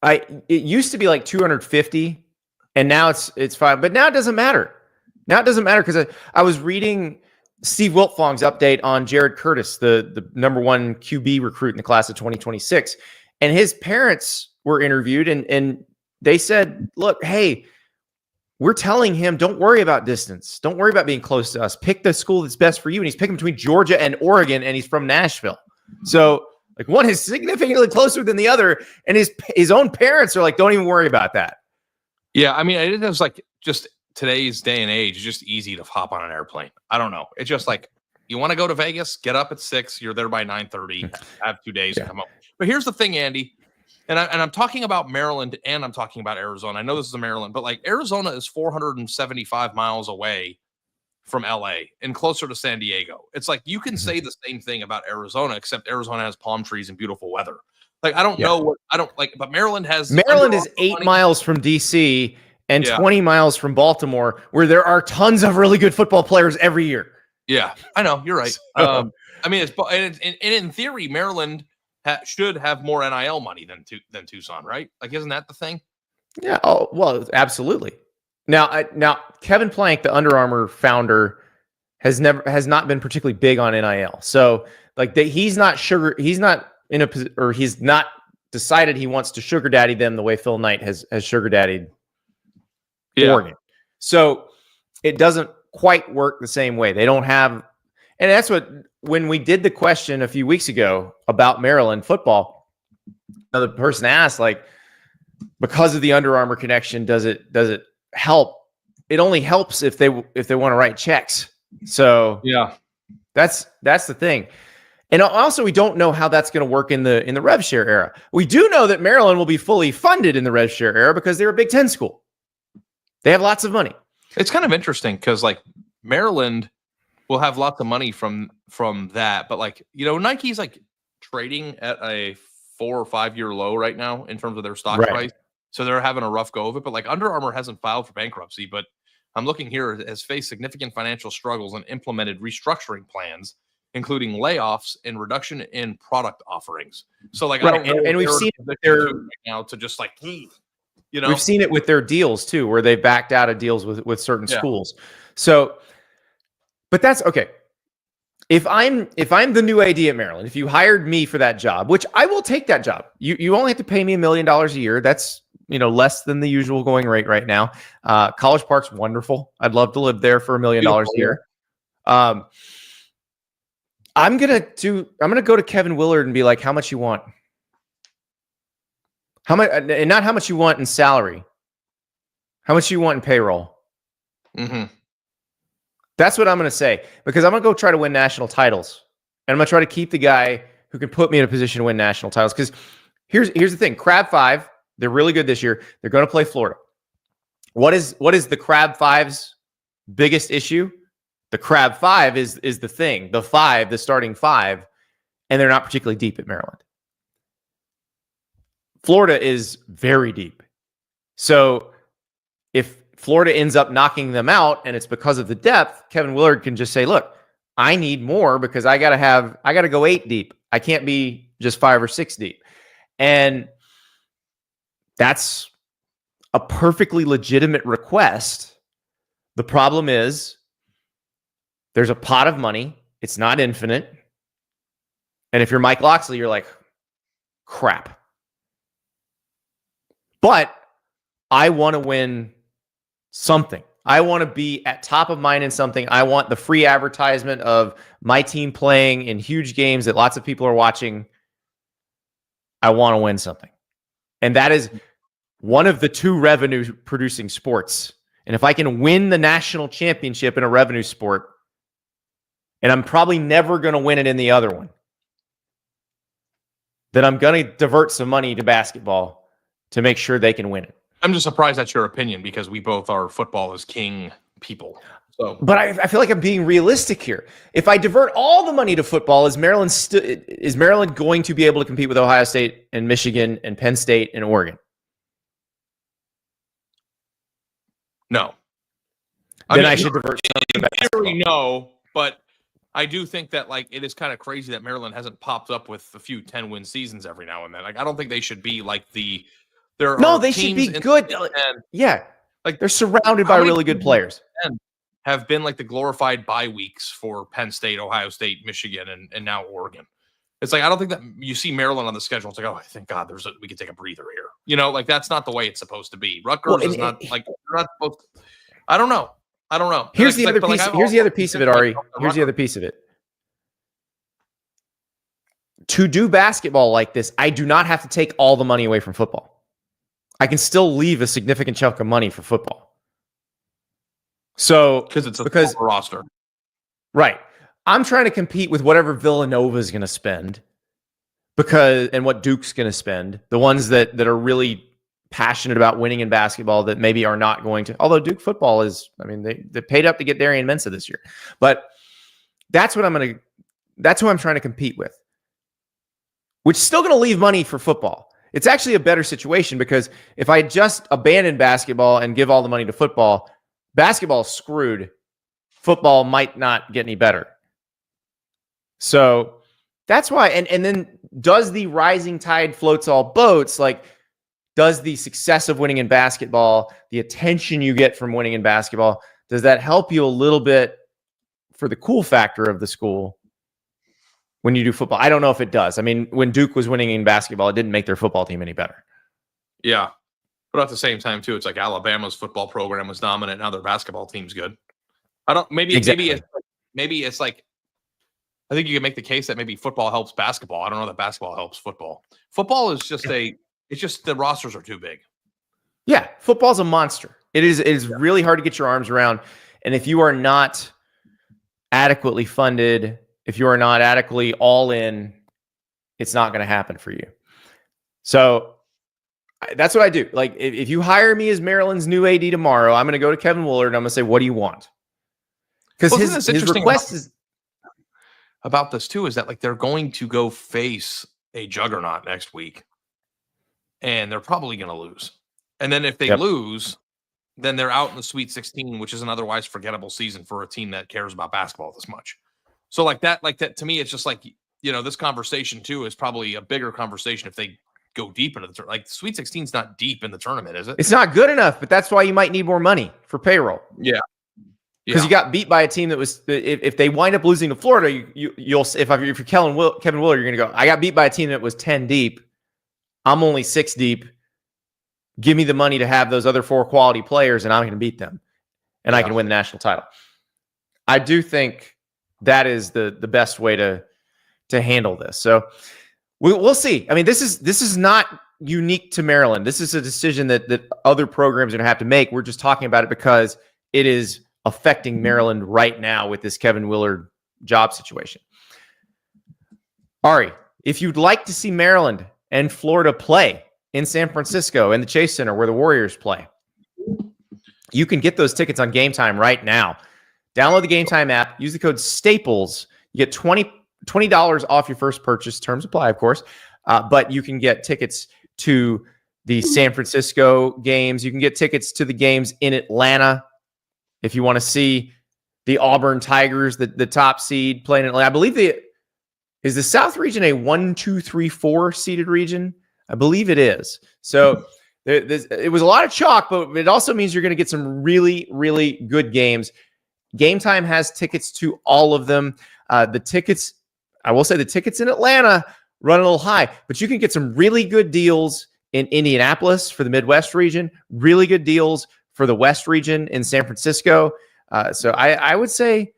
It used to be like 250, and now it's 5. But now it doesn't matter. Now it doesn't matter because I was reading Steve Wiltfong's update on Jared Curtis, the number 1 QB recruit in the class of 2026, and his parents were interviewed, and they said, "Look, hey, we're telling him, don't worry about distance. Don't worry about being close to us. Pick the school that's best for you." And he's picking between Georgia and Oregon, and he's from Nashville. So, like, one is significantly closer than the other, and his own parents are like, "Don't even worry about that." Yeah, I mean, it was like just today's day and age, it's just easy to hop on an airplane. I don't know. It's just like, you want to go to Vegas, get up at 6, you're there by 9:30, have 2 days to come up. But here's the thing, Andy. And I'm talking about Maryland and I'm talking about Arizona. I know this is a Maryland, but like Arizona is 475 miles away from LA and closer to San Diego. It's like you can say the same thing about Arizona, except Arizona has palm trees and beautiful weather. Like, I don't know what I don't like, but Maryland is 8 miles from DC and 20 miles from Baltimore, where there are tons of really good football players every year. Yeah, I know. You're right. I mean, in theory, Maryland should have more NIL money than Tucson, right? Like, isn't that the thing? Yeah. Oh, well, absolutely. Now Kevin Plank, the Under Armour founder, has not been particularly big on NIL. So, like, he's not decided he wants to sugar daddy them the way Phil Knight has sugar daddied Oregon. So it doesn't quite work the same way. They don't have. And that's when we did the question a few weeks ago about Maryland football, the person asked, like, because of the Under Armour connection, does it help? It only helps if they want to write checks. So yeah, that's the thing. And also, we don't know how that's going to work in the rev share era. We do know that Maryland will be fully funded in the rev share era because they're a Big Ten school. They have lots of money. It's kind of interesting because, like, Maryland will have lots of money from that, but, like, Nike's like trading at a 4 or 5 year low right now in terms of their stock price, so they're having a rough go of it. But, like, Under Armour hasn't filed for bankruptcy, but I'm looking here, has faced significant financial struggles and implemented restructuring plans, including layoffs and reduction in product offerings. So, like, I don't know, and we've seen it right now to just like, we've seen it with their deals too, where they backed out of deals with certain schools. So, but that's okay. If I'm the new AD at Maryland, if you hired me for that job, which I will take that job, you only have to pay me $1 million a year. That's less than the usual going rate right now. College Park's wonderful. I'd love to live there for $1 million a year. I'm gonna go to Kevin Willard and be like, how much you want? How much, and not how much you want in salary. How much you want in payroll? Mm-hmm. That's what I'm gonna say, because I'm gonna go try to win national titles, and I'm gonna try to keep the guy who can put me in a position to win national titles. Because here's the thing: Crab 5, they're really good this year. They're going to play Florida. What is the Crab 5's biggest issue? The Crab 5 is the thing, the starting 5, and they're not particularly deep at Maryland. Florida is very deep. So if Florida ends up knocking them out and it's because of the depth, Kevin Willard can just say, look, I need more because I got to go 8 deep. I can't be just 5 or 6 deep. And that's a perfectly legitimate request. The problem is there's a pot of money. It's not infinite. And if you're Mike Loxley, you're like, crap. But I want to win something. I want to be at top of mind in something. I want the free advertisement of my team playing in huge games that lots of people are watching. I want to win something. And that is one of the 2 revenue producing sports. And if I can win the national championship in a revenue sport, and I'm probably never going to win it in the other one, then I'm going to divert some money to basketball to make sure they can win it. I'm just surprised that's your opinion, because we both are football is king people. So, but I feel like I'm being realistic here. If I divert all the money to football, is Maryland going to be able to compete with Ohio State and Michigan and Penn State and Oregon? No. Then I should divert some in to basketball. theory, no, but I do think that it is kind of crazy that Maryland hasn't popped up with a few 10-win seasons every now and then. I don't think they should be like they should be good. Yeah. They're surrounded by really good players. Have been like the glorified bye weeks for Penn State, Ohio State, Michigan, and now Oregon. It's like, I don't think that you see Maryland on the schedule. It's like, oh, thank God we can take a breather here. That's not the way it's supposed to be. Rutgers is not like, they're not supposed to, I don't know. Here's the other piece. Here's the other piece of it, Ari. Here's the other piece of it. To do basketball like this, I do not have to take all the money away from football. I can still leave a significant chunk of money for football. So because it's a roster, right? I'm trying to compete with whatever Villanova is going to spend, and what Duke's going to spend. The ones that are really passionate about winning in basketball that maybe are not going to. Although Duke football is, they paid up to get Darian Mensah this year, but that's who I'm trying to compete with, which is still going to leave money for football. It's actually a better situation, because if I just abandon basketball and give all the money to football, basketball is screwed. Football might not get any better. So that's why. And then does the rising tide floats all boats? Like, does the success of winning in basketball, the attention you get from winning in basketball, does that help you a little bit for the cool factor of the school when you do football? I don't know if it does. When Duke was winning in basketball, it didn't make their football team any better. Yeah. But at the same time, too, it's like Alabama's football program was dominant. Now their basketball team's good. Maybe it's like, I think you can make the case that maybe football helps basketball. I don't know that basketball helps football. Football is just it's just the rosters are too big. Yeah. Football's a monster. It is really hard to get your arms around. And if you are not adequately funded, if you are not adequately all in, it's not going to happen for you. So that's what I do. Like, if you hire me as Maryland's new AD tomorrow, I'm going to go to Kevin Willard and I'm going to say, what do you want? Because his request is about this too, is that they're going to go face a juggernaut next week, and they're probably going to lose. And then if they lose, then they're out in the Sweet 16, which is an otherwise forgettable season for a team that cares about basketball this much. So like that to me, it's just like, this conversation too is probably a bigger conversation if they go deep into the tournament. Like, Sweet 16 is not deep in the tournament, is it? It's not good enough, but that's why you might need more money for payroll. Yeah. Because you got beat by a team that was, if they wind up losing to Florida, you'll if you're Kevin Willard, you're going to go, I got beat by a team that was 10 deep. I'm only 6 deep. give me the money to have those other 4 quality players, and I'm going to beat them, and I can win the national title. I do think that is the best way to handle this. So we'll see. I mean, this is not unique to Maryland. This is a decision that other programs are going to have to make. We're just talking about it because it is affecting Maryland right now with this Kevin Willard job situation. Ari, if you'd like to see Maryland and Florida play in San Francisco in the Chase Center where the Warriors play, you can get those tickets on Gametime right now. Download the Gametime app. Use the code STAPLES. You get $20 off your first purchase. Terms apply, of course. But you can get tickets to the San Francisco games. You can get tickets to the games in Atlanta if you want to see the Auburn Tigers, the top seed, playing in Atlanta. I believe is the South region a 1, 2, 3, 4 seeded region? I believe it is. So it was a lot of chalk, but it also means you're going to get some really, really good games. Gametime has tickets to all of them. The tickets in Atlanta run a little high, but you can get some really good deals in Indianapolis for the Midwest region, really good deals for the West region in San Francisco. So I would say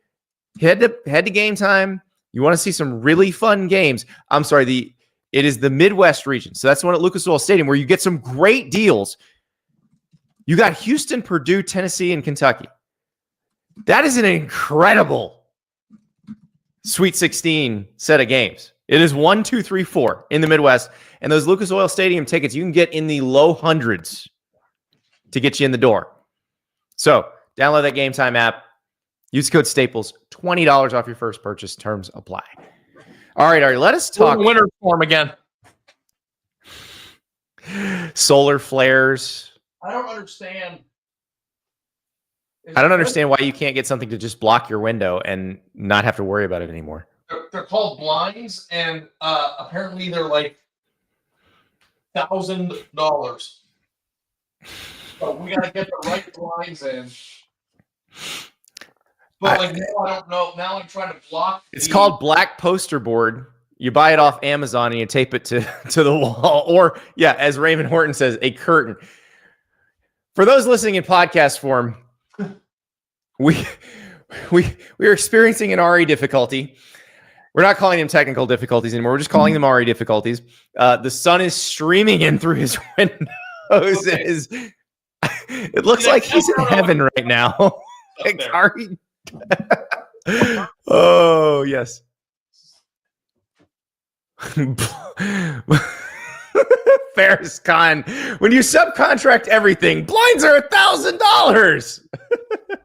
head to Gametime. You want to see some really fun games. I'm sorry, it is the Midwest region. So that's the one at Lucas Oil Stadium where you get some great deals. You got Houston, Purdue, Tennessee, and Kentucky. That is an incredible Sweet 16 set of games. It is 1, 2, 3, 4 in the Midwest. And those Lucas Oil Stadium tickets, you can get in the low hundreds to get you in the door. So download that Gametime app. Use code STAPLES. $20 off your first purchase. Terms apply. All right, Ari, let us talk. Winter form again. Solar flares. I don't understand. I don't understand why you can't get something to just block your window and not have to worry about it anymore. They're called blinds, and apparently they're like $1,000. So we got to get the right blinds in. But now I don't know. Now I'm trying to block. It's called black poster board. You buy it off Amazon and you tape it to the wall. Or, yeah, as Raymond Horton says, a curtain. For those listening in podcast form, we are experiencing an RE difficulty. We're not calling them technical difficulties anymore. We're just calling them RE difficulties. The sun is streaming in through his windows. Okay. It looks like he's in heaven right now. Ari. Oh, yes. Ferris Khan, when you subcontract everything, blinds are $1,000.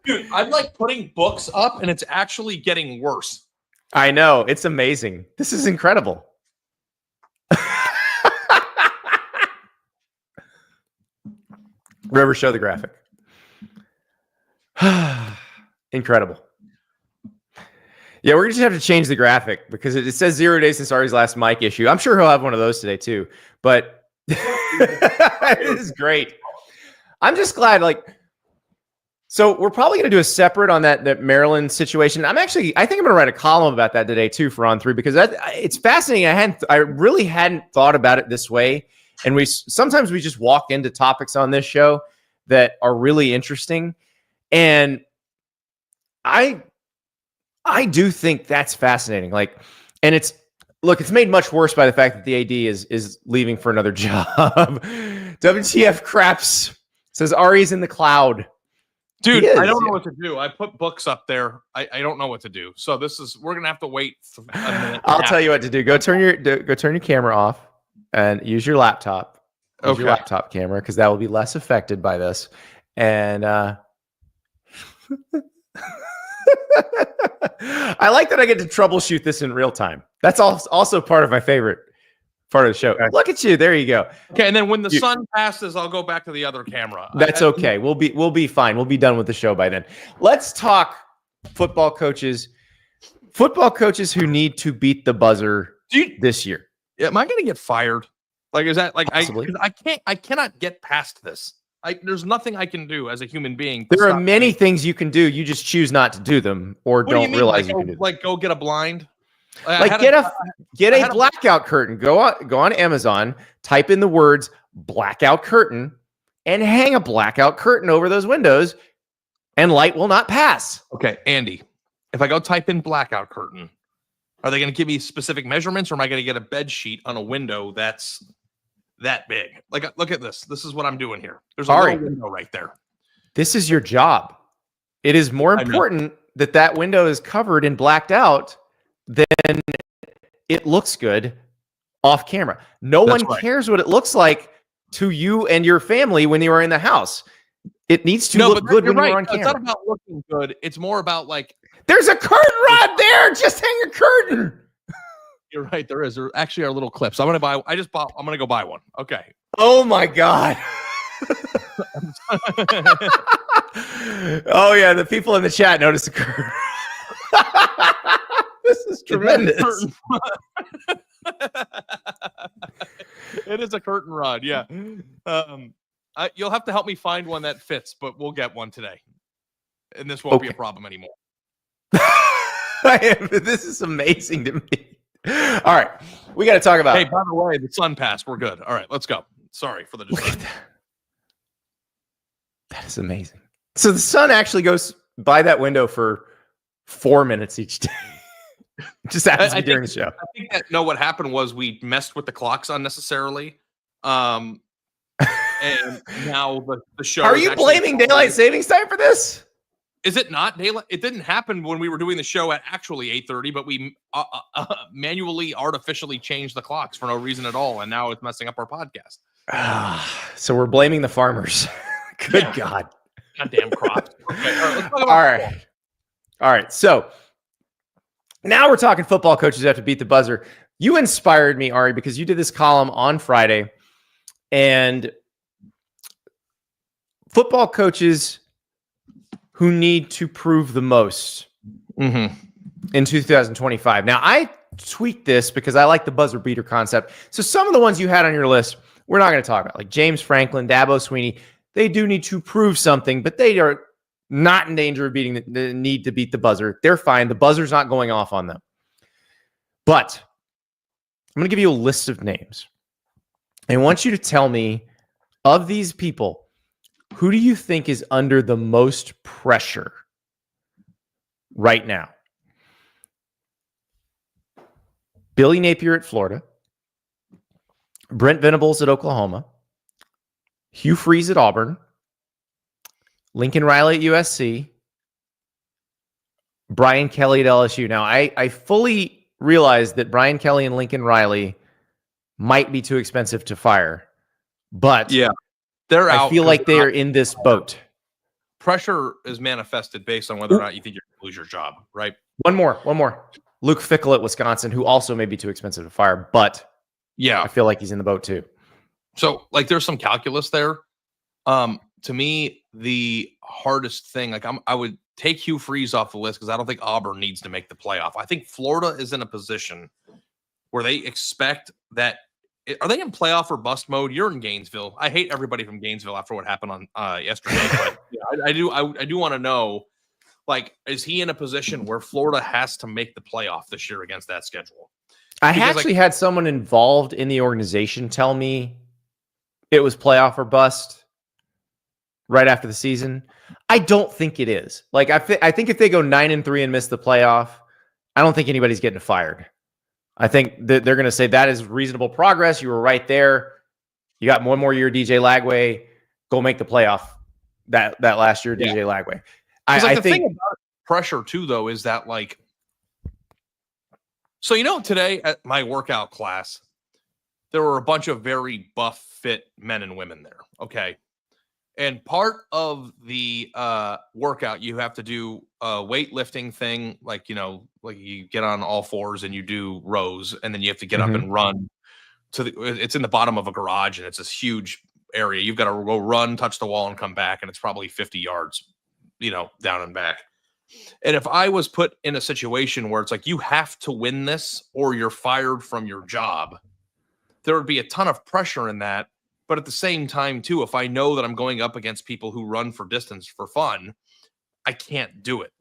Dude, I'm like putting books up and it's actually getting worse. I know. It's amazing. This is incredible. River, show the graphic. Incredible. Yeah, we're going to have to change the graphic because it says 0 days since Ari's last mic issue. I'm sure he'll have one of those today too, but it is great. I'm just glad, so we're probably going to do a separate on that Maryland situation. I think I'm going to write a column about that today too for On 3 because it's fascinating. I really hadn't thought about it this way. And sometimes we just walk into topics on this show that are really interesting. And I do think that's fascinating. And it's made much worse by the fact that the AD is leaving for another job. WTF Craps says Ari's in the cloud. Dude, I don't know what to do. I put books up there. I don't know what to do. So we're gonna have to wait a minute. I'll tell you what to do. Go turn your camera off and use your laptop. Use your laptop camera because that will be less affected by this. And I like that I get to troubleshoot this in real time. That's also part of my favorite part of the show. Okay. Look at you. There you go. Okay, and then when the sun passes, I'll go back to the other camera. That's okay. We'll be fine. We'll be done with the show by then. Let's talk football coaches. Football coaches who need to beat the buzzer this year. Am I going to get fired? Is that Possibly. I cannot get past this. There's nothing I can do as a human being. There are many things you can do. You just choose not to do them or don't realize you can do them. Go get a blind. Get a blackout curtain. Go on Amazon, type in the words blackout curtain, and hang a blackout curtain over those windows, and light will not pass. Okay, Andy, if I go type in blackout curtain, are they going to give me specific measurements, or am I going to get a bed sheet on a window that's that big? Like, look at this. This is what I'm doing here. There's a little window right there. This is your job. It is more important that window is covered and blacked out than it looks good off camera. No one cares what it looks like to you and your family when you are in the house. It needs to look good when you're on camera. It's not about looking good. It's more about like, there's a curtain rod there. Just hang a curtain. You're right. There is. There actually are little clips. I'm going to go buy one. Okay. Oh my God. Oh yeah. The people in the chat noticed the curtain. This is tremendous. It is a curtain rod. Yeah. You'll have to help me find one that fits, but we'll get one today. And this won't be a problem anymore. This is amazing to me. All right. We got to talk about. Hey, by the way, the sun passed. We're good. All right, let's go. Sorry for the distraction. That is amazing. So the sun actually goes by that window for 4 minutes each day. Just happens to be during the show. I think that what happened was we messed with the clocks unnecessarily. And now the show. Are you blaming daylight savings time for this? Is it not daylight? It didn't happen when we were doing the show at actually 8:30, but we manually, artificially changed the clocks for no reason at all, and now it's messing up our podcast. So we're blaming the farmers. Good God. Goddamn crops. Okay, all right, let's talk about football. All right. So now we're talking football coaches have to beat the buzzer. You inspired me, Ari, because you did this column on Friday, and football coaches who need to prove the most in 2025. Now, I tweaked this because I like the buzzer beater concept. So some of the ones you had on your list, we're not going to talk about, like James Franklin, Dabo Sweeney. They do need to prove something, but they are not in danger of beating the need to beat the buzzer. They're fine. The buzzer's not going off on them. But I'm going to give you a list of names. I want you to tell me, of these people, who do you think is under the most pressure right now? Billy Napier at Florida, Brent Venables at Oklahoma, Hugh Freeze at Auburn, Lincoln Riley at USC, Brian Kelly at LSU. Now, I fully realize that Brian Kelly and Lincoln Riley might be too expensive to fire, but yeah, they're out. I feel like they are in this boat. Pressure is manifested based on whether or not you think you're going to lose your job, right? One more. Luke Fickell at Wisconsin, who also may be too expensive to fire, but yeah, I feel like he's in the boat too. So, like, there's some calculus there. To me, the hardest thing, I would take Hugh Freeze off the list because I don't think Auburn needs to make the playoff. I think Florida is in a position where they expect that. Are they in playoff or bust mode? You're in Gainesville. I hate everybody from Gainesville after what happened on yesterday. But yeah, I do want to know, like, is he in a position where Florida has to make the playoff this year against that schedule? I actually had someone involved in the organization tell me it was playoff or bust right after the season. I don't think it is. Like, I think if they go 9-3 and miss the playoff, I don't think anybody's getting fired. I think that they're going to say that is reasonable progress. You were right there. You got one more year, DJ Lagway. Go make the playoff that last year, DJ Lagway. I think think thing about pressure too, though, is that, like, so, today at my workout class, there were a bunch of very buff, fit men and women there. Okay. And part of the workout, you have to do a weightlifting thing, like you get on all fours and you do rows, and then you have to get up and run it's in the bottom of a garage, and it's this huge area. You've got to go run, touch the wall, and come back, and it's probably 50 yards, down and back. And if I was put in a situation where it's like, you have to win this or you're fired from your job, there would be a ton of pressure in that. But at the same time, too, if I know that I'm going up against people who run for distance for fun, I can't do it.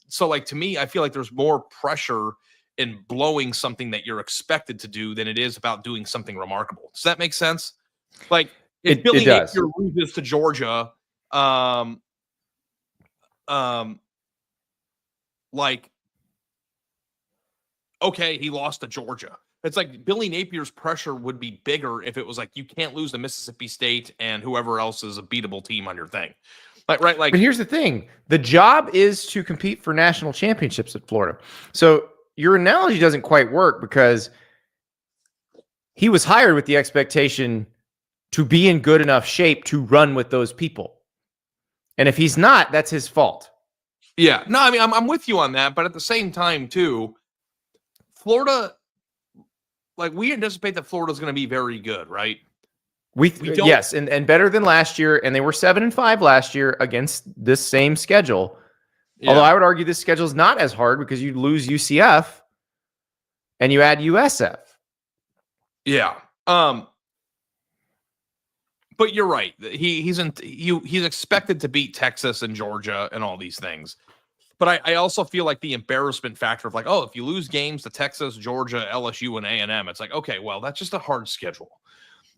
So to me, I feel like there's more pressure in blowing something that you're expected to do than it is about doing something remarkable. Does that make sense? Like, if Billy it does. Napier loses to Georgia, like, okay, he lost to Georgia. It's like Billy Napier's pressure would be bigger if it was like, you can't lose to Mississippi State and whoever else is a beatable team on your thing. Like, right? Like, but here's the thing. The job is to compete for national championships at Florida. So your analogy doesn't quite work because he was hired with the expectation to be in good enough shape to run with those people. And if he's not, that's his fault. yeah, no, I mean, I'm with you on that. But at the same time, too, Florida, like, we anticipate that Florida's going to be very good, right? We yes, and better than last year. And they were 7-5 last year against this same schedule. Yeah. Although I would argue this schedule is not as hard because you lose UCF and you add USF. Yeah. But you're right. He's expected to beat Texas and Georgia and all these things. But I also feel like the embarrassment factor of like, oh, if you lose games to Texas, Georgia, LSU, and A&M, it's like, okay, well, that's just a hard schedule.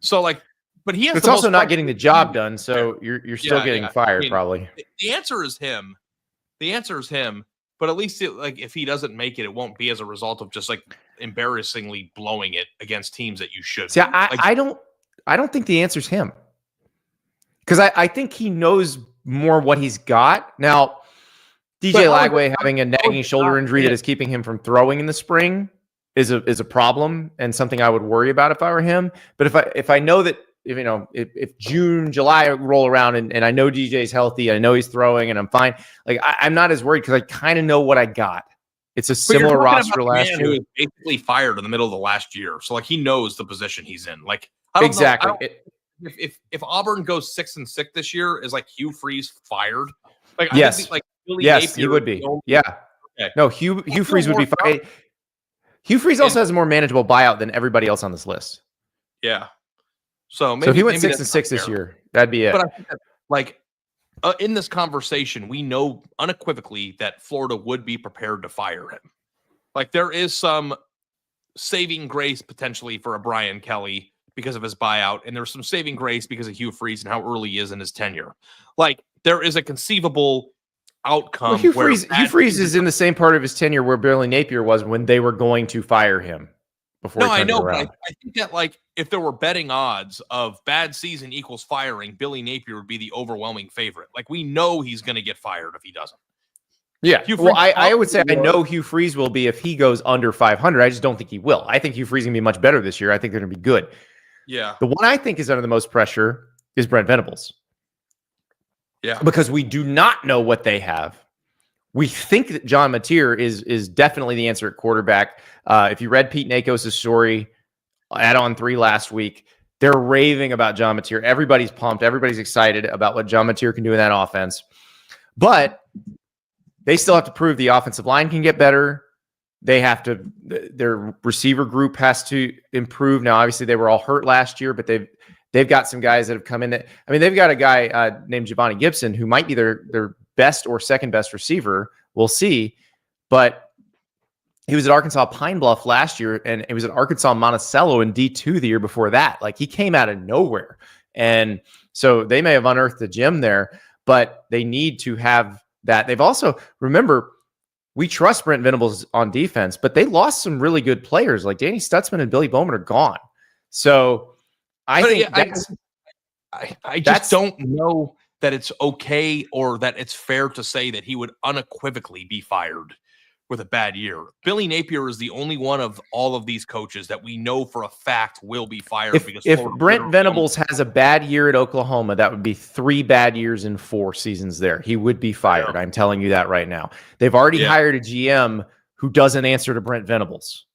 So like, but he has. It's also not getting the job done, so you're still getting fired, probably. The answer is him. The answer is him. But at least like if he doesn't make it, it won't be as a result of just like embarrassingly blowing it against teams that you should. See, I don't think the answer is him. Because I think he knows more what he's got. Now, DJ Lagway having a nagging shoulder injury that is keeping him from throwing in the spring is a problem and something I would worry about if I were him. But if I know that if June, July roll around and I know DJ's healthy, I know he's throwing and I'm fine, like I'm not as worried because I kind of know what I got. It's a similar roster last year. Who was basically fired in the middle of the last year, so like he knows the position he's in. Like exactly. If Auburn goes 6-6 this year, is like Hugh Freeze fired? Like yes, I think, like Billy yes, Napier he would be. Yeah, okay. No, Hugh Freeze would be fired. Hugh Freeze also has a more manageable buyout than everybody else on this list. Yeah. So if he went 6-6 this year, that'd be it. But I think that, like, in this conversation, we know unequivocally that Florida would be prepared to fire him. Like, there is some saving grace potentially for a Brian Kelly because of his buyout, and there's some saving grace because of Hugh Freeze and how early he is in his tenure. Like, there is a conceivable outcome. Well, Hugh Freeze is in the same part of his tenure where Billy Napier was when they were going to fire him. No, I know, but I think that like if there were betting odds of bad season equals firing, Billy Napier would be the overwhelming favorite. Like we know he's going to get fired if he doesn't. Yeah, well, I would say I know Hugh Freeze will be if he goes under 500. I just don't think he will. I think Hugh Freeze is going to be much better this year. I think they're going to be good. Yeah. The one I think is under the most pressure is Brent Venables. Yeah. Because we do not know what they have. We think that John Napier is definitely the answer at quarterback. If you read Pete Nakos' story at On 3 last week, they're raving about John Napier. Everybody's pumped. Everybody's excited about what John Napier can do in that offense. But they still have to prove the offensive line can get better. They have to, their receiver group has to improve. Now, obviously, they were all hurt last year, but they've got some guys that have come in. They've got a guy named Giovanni Gibson who might be their best or second best receiver. We'll see. But he was at Arkansas Pine Bluff last year, and he was at Arkansas Monticello in D2 the year before that. Like, he came out of nowhere. And so they may have unearthed a gem there, but they need to have that. They've also, remember, we trust Brent Venables on defense, but they lost some really good players. Like Danny Stutzman and Billy Bowman are gone. So I just don't know that it's okay or that it's fair to say that he would unequivocally be fired with a bad year. Billy Napier is the only one of all of these coaches that we know for a fact will be fired. If Brent Venables has a bad year at Oklahoma, that would be 3 bad years in 4 seasons there. He would be fired. Yeah. I'm telling you that right now. They've already hired a GM who doesn't answer to Brent Venables.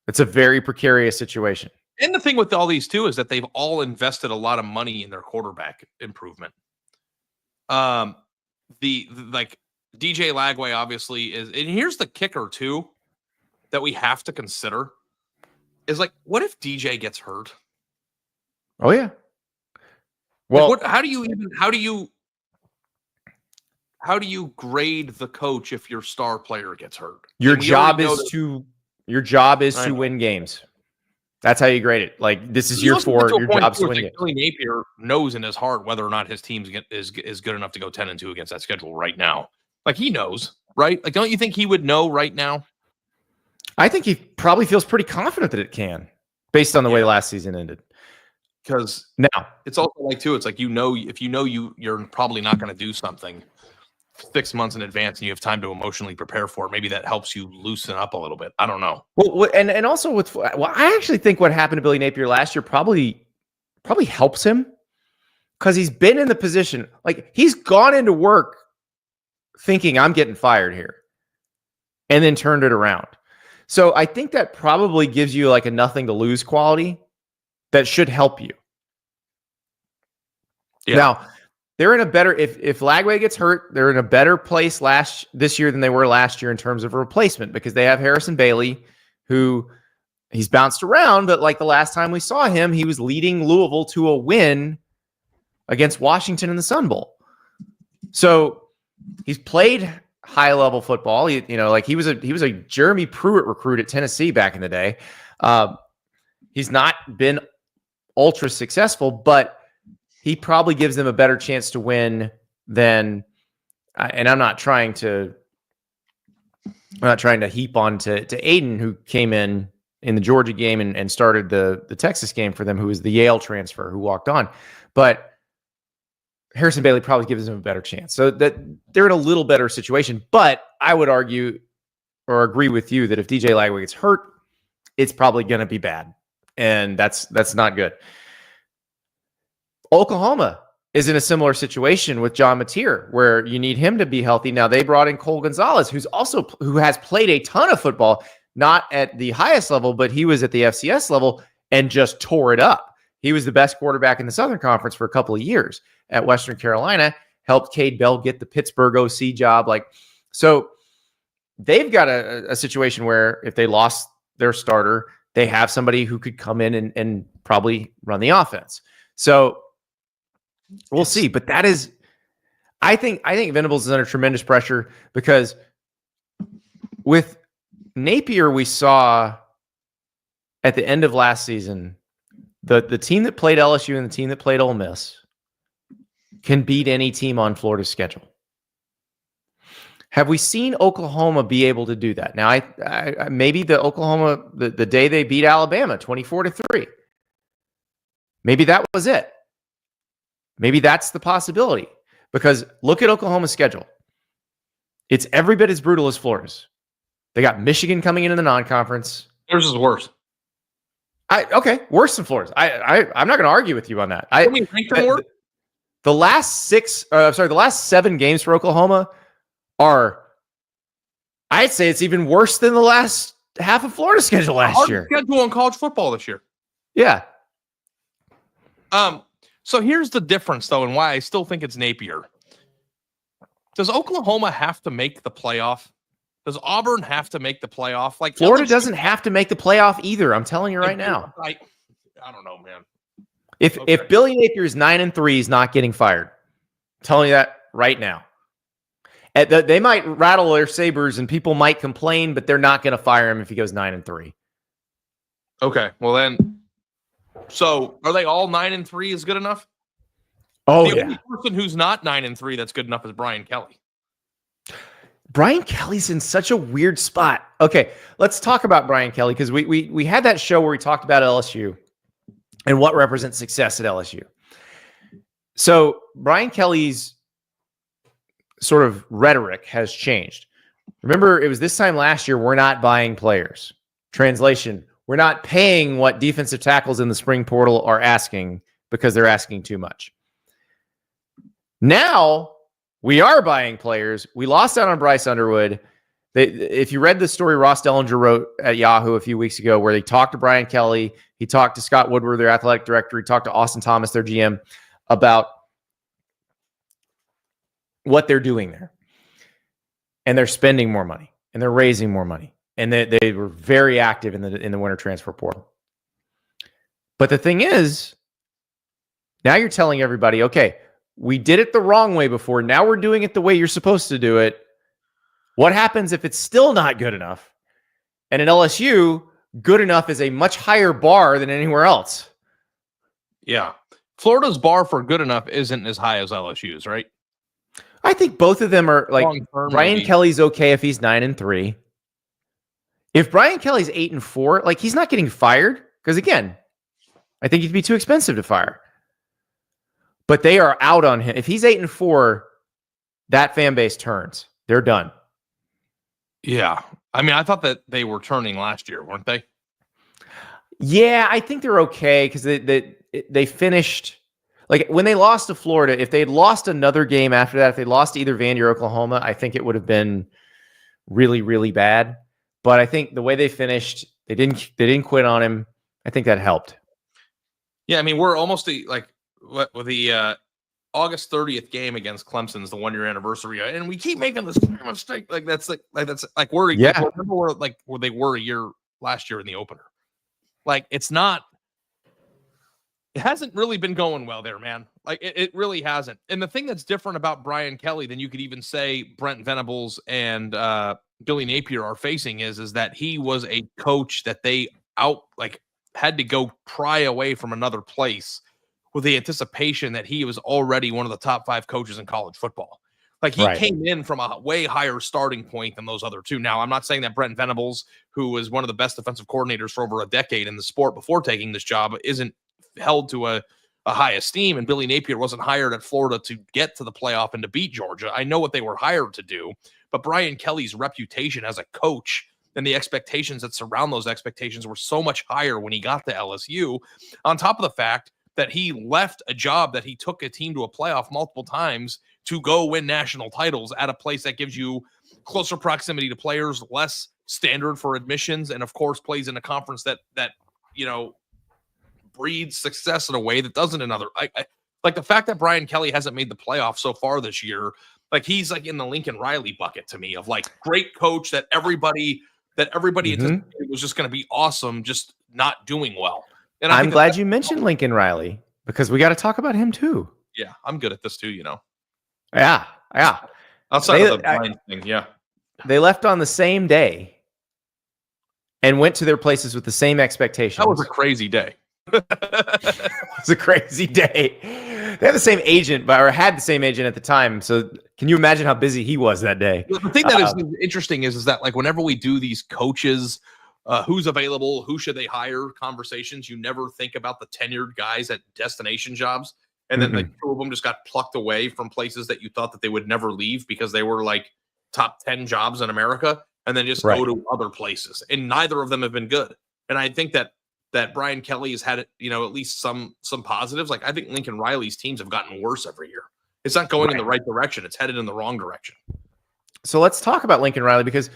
It's a very precarious situation. And the thing with all these too is that they've all invested a lot of money in their quarterback improvement. Like DJ Lagway obviously is, and here's the kicker too that we have to consider is like, what if DJ gets hurt? Oh yeah. Well, like how do you grade the coach if your star player gets hurt? Your job is to win games. That's how you grade it. Like, this is You year also 4. get to a Your point job's too, to it's win like it. Billy Napier knows in his heart whether or not his team is good enough to go 10-2 against that schedule right now. Like, he knows, right? Like, don't you think he would know right now? I think he probably feels pretty confident that it can, based on the way last season ended. Because now it's also like, too, it's like, if you're probably not going to do something 6 months in advance and you have time to emotionally prepare for it, maybe that helps you loosen up a little bit. I don't know. Well, and also I actually think what happened to Billy Napier last year probably helps him, because he's been in the position, like, he's gone into work thinking I'm getting fired here, and then turned it around. So I think that probably gives you like a nothing to lose quality that should help you. Yeah. Now, they're in a better, if Lagway gets hurt, they're in a better place this year than they were last year in terms of a replacement, because they have Harrison Bailey, who he's bounced around, but like the last time we saw him, he was leading Louisville to a win against Washington in the Sun Bowl. So he's played high-level football. He was a Jeremy Pruitt recruit at Tennessee back in the day. He's not been ultra successful, but he probably gives them a better chance to win than. And I'm not trying to heap on to Aiden, who came in the Georgia game and started the Texas game for them, who was the Yale transfer who walked on, but Harrison Bailey probably gives them a better chance. So that they're in a little better situation. But I would argue or agree with you that if DJ Lagway gets hurt, it's probably going to be bad. And that's not good. Oklahoma is in a similar situation with John Napier, where you need him to be healthy. Now, they brought in Cole Gonzalez, who has played a ton of football, not at the highest level, but he was at the FCS level and just tore it up. He was the best quarterback in the Southern Conference for a couple of years at Western Carolina, helped Cade Bell get the Pittsburgh OC job. So they've got a situation where if they lost their starter, they have somebody who could come in and probably run the offense. So we'll see. But that is, I think Venables is under tremendous pressure, because with Napier, we saw at the end of last season, the team that played LSU and the team that played Ole Miss can beat any team on Florida's schedule. Have we seen Oklahoma be able to do that? Now, I maybe the Oklahoma, the day they beat Alabama 24-3, maybe that was it. Maybe that's the possibility, because look at Oklahoma's schedule. It's every bit as brutal as Florida's. They got Michigan coming in the non-conference. Theirs is worse. Worse than Florida's. I'm not going to argue with you on that. The last 7 games for Oklahoma are, I'd say it's even worse than the last half of Florida's schedule last year. Schedule in college football this year. Yeah. So here's the difference, though, and why I still think it's Napier. Does Oklahoma have to make the playoff? Does Auburn have to make the playoff? Like, Florida doesn't have to make the playoff either. I'm telling you right now. I don't know, man. If Billy Napier is 9-3, he's not getting fired. I'm telling you that right now. They might rattle their sabers and people might complain, but they're not going to fire him if he goes 9-3. Okay, well then. So are they all 9-3 is good enough? Oh, the only person who's not 9-3 that's good enough is Brian Kelly. Brian Kelly's in such a weird spot. Okay, let's talk about Brian Kelly, because we had that show where we talked about LSU and what represents success at LSU. So Brian Kelly's sort of rhetoric has changed. Remember, it was this time last year, we're not buying players. Translation, we're not paying what defensive tackles in the spring portal are asking because they're asking too much. Now, we are buying players. We lost out on Bryce Underwood. If you read the story Ross Dellinger wrote at Yahoo a few weeks ago, where they talked to Brian Kelly, he talked to Scott Woodward, their athletic director, he talked to Austin Thomas, their GM, about what they're doing there. And they're spending more money, and they're raising more money. And they were very active in the winter transfer portal. But the thing is, now you're telling everybody, okay, we did it the wrong way before. Now we're doing it the way you're supposed to do it. What happens if it's still not good enough? And at LSU, good enough is a much higher bar than anywhere else. Yeah. Florida's bar for good enough isn't as high as LSU's, right? I think both of them are like Brian maybe. Kelly's okay if he's 9-3. If Brian Kelly's 8-4, like he's not getting fired because again, I think he'd be too expensive to fire. But they are out on him. If he's 8-4, that fan base turns. They're done. Yeah. I mean, I thought that they were turning last year, weren't they? Yeah, I think they're okay because they finished like when they lost to Florida. If they'd lost another game after that, if they lost to either Vandy or Oklahoma, I think it would have been really, really bad. But I think the way they finished, they didn't quit on him. I think that helped. Yeah, I mean, we're almost with the August 30th game against Clemson's the 1-year anniversary, and we keep making this mistake. That's we're remember where they were a year last year in the opener. Like it hasn't really been going well there, man. Like it really hasn't. And the thing that's different about Brian Kelly than you could even say Brent Venables and Billy Napier are facing is that he was a coach that they had to go pry away from another place with the anticipation that he was already one of the top 5 coaches in college football. Like he came in from a way higher starting point than those other two. Now, I'm not saying that Brent Venables, who was one of the best defensive coordinators for over a decade in the sport before taking this job, isn't held to a high esteem. And Billy Napier wasn't hired at Florida to get to the playoff and to beat Georgia. I know what they were hired to do, but Brian Kelly's reputation as a coach and the expectations that surround those expectations were so much higher when he got to LSU, on top of the fact that he left a job that he took a team to a playoff multiple times to go win national titles at a place that gives you closer proximity to players, less standard for admissions, and of course plays in a conference that breeds success in a way that doesn't another. Like the fact that Brian Kelly hasn't made the playoffs so far this year, like he's like in the Lincoln Riley bucket to me of like great coach that everybody anticipated was just going to be awesome, just not doing well. And I'm glad you mentioned Lincoln Riley because we got to talk about him too. Yeah, I'm good at this too, Yeah. Outside of the blind thing, yeah. They left on the same day and went to their places with the same expectations. That was a crazy day. It was a crazy day. They had the same agent, had the same agent at the time. So can you imagine how busy he was that day? The thing that is interesting is that like whenever we do these coaches, who's available, who should they hire conversations, you never think about the tenured guys at destination jobs. And then like 2 of them just got plucked away from places that you thought that they would never leave because they were like top 10 jobs in America and then just go to other places. And neither of them have been good. And I think that Brian Kelly has had, at least some positives. Like I think Lincoln Riley's teams have gotten worse every year. It's not going in the right direction. It's headed in the wrong direction. So let's talk about Lincoln Riley because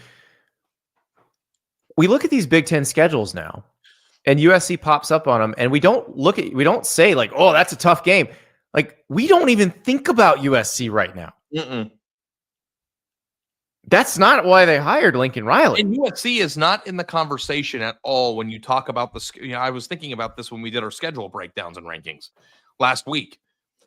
we look at these Big Ten schedules now and USC pops up on them and we don't say like, oh, that's a tough game. Like we don't even think about USC right now. That's not why they hired Lincoln Riley. And USC is not in the conversation at all when you talk about the. I was thinking about this when we did our schedule breakdowns and rankings last week.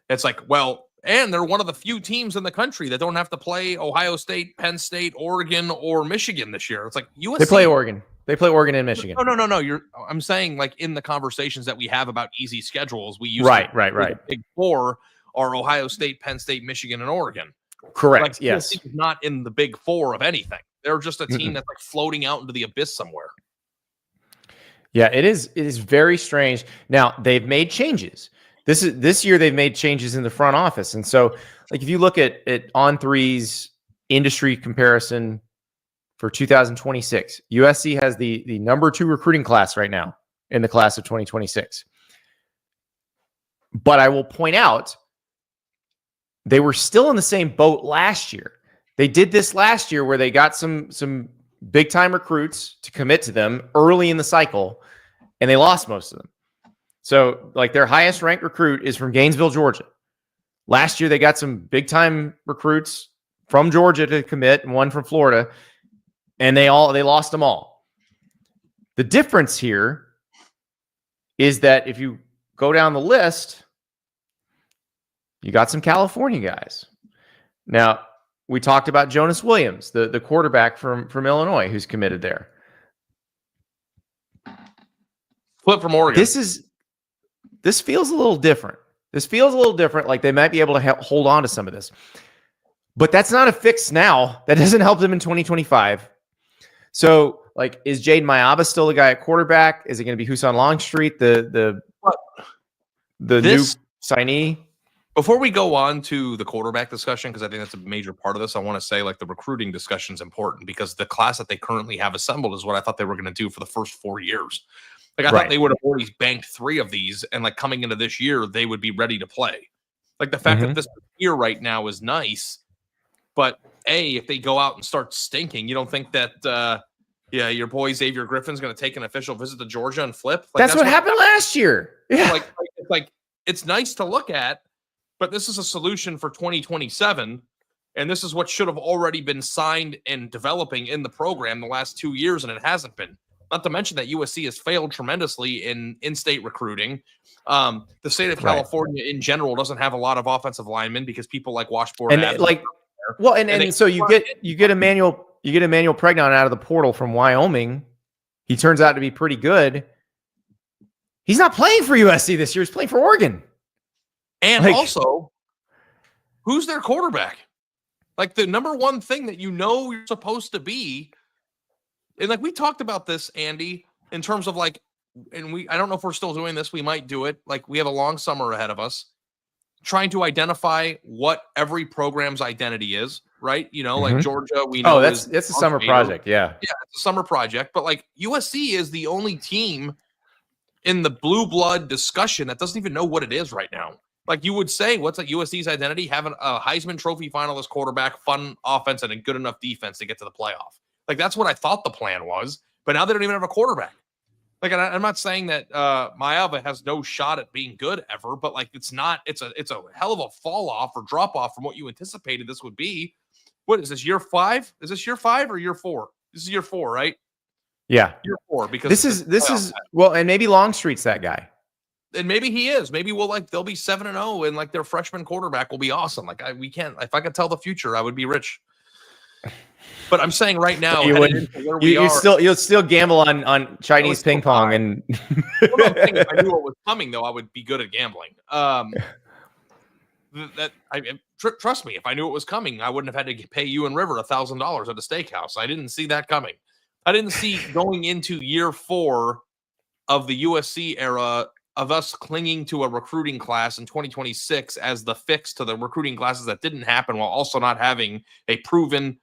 It's like, well, and they're one of the few teams in the country that don't have to play Ohio State, Penn State, Oregon, or Michigan this year. It's like USC. They play Oregon. They play Oregon and Michigan. No. I'm saying like in the conversations that we have about easy schedules, we use right. The Big Four are Ohio State, Penn State, Michigan, and Oregon. Correct. Like, yes. USC is not in the Big Four of anything. They're just a team that's like floating out into the abyss somewhere. Yeah, it is. It is very strange. Now they've made changes. This year they've made changes in the front office, and so like if you look at On3's industry comparison for 2026, USC has the number 2 recruiting class right now in the class of 2026. But I will point out they were still in the same boat last year. They did this last year where they got some big time recruits to commit to them early in the cycle, and they lost most of them. So like their highest ranked recruit is from Gainesville, Georgia. Last year they got some big time recruits from Georgia to commit and one from Florida, and they lost them all. The difference here is that if you go down the list, you got some California guys. Now, we talked about Jonas Williams, the quarterback from Illinois, who's committed there. Flip from Oregon. This feels a little different. This feels a little different. Like they might be able to hold on to some of this, but that's not a fix now. That doesn't help them in 2025. So, like, is Jaden Mayaba still the guy at quarterback? Is it going to be Husan Longstreet, the new signee? Before we go on to the quarterback discussion, because I think that's a major part of this, I want to say like the recruiting discussion is important because the class that they currently have assembled is what I thought they were going to do for the first 4 years. Like I thought they would have already banked 3 of these, and like coming into this year, they would be ready to play. Like the fact that this year right now is nice, but if they go out and start stinking, you don't think that your boy Xavier Griffin's going to take an official visit to Georgia and flip? Like, that's what happened last year. Yeah, like it's nice to look at, but this is a solution for 2027, and this is what should have already been signed and developing in the program the last 2 years, and it hasn't been. Not to mention that USC has failed tremendously in-state recruiting. The state of California in general doesn't have a lot of offensive linemen because people like Washburn and so you get Emmanuel Pregnon out of the portal from Wyoming. He turns out to be pretty good. He's not playing for USC this year. He's playing for Oregon. And also, who's their quarterback? Like the number one thing that you're supposed to be. And like we talked about this, Andy, in terms of like, and I don't know if we're still doing this. We might do it. Like we have a long summer ahead of us, trying to identify what every program's identity is, right? You know, like Georgia, we know. That's a summer project. Yeah. Yeah. It's a summer project. But like USC is the only team in the blue blood discussion that doesn't even know what it is right now. Like you would say, what's like USC's identity? Having a Heisman Trophy finalist quarterback, fun offense, and a good enough defense to get to the playoff. Like, that's what I thought the plan was, but now they don't even have a quarterback. Like, I'm not saying that Mayaba has no shot at being good ever, but like, it's a hell of a fall off or drop off from what you anticipated this would be. What is this, year 5? Is this year 5 or year 4? This is year 4, right? Yeah. Year 4, because this is well, and maybe Longstreet's that guy. And maybe he is. Maybe they'll be 7-0 and like their freshman quarterback will be awesome. Like if I could tell the future, I would be rich. But I'm saying right now, you'll still gamble on Chinese ping pong and. If I knew what was coming, though, I would be good at gambling. Trust me, if I knew it was coming, I wouldn't have had to pay you and River $1,000 at a steakhouse. I didn't see that coming. I didn't see going into year 4 of the USC era of us clinging to a recruiting class in 2026 as the fix to the recruiting classes that didn't happen, while also not having a proven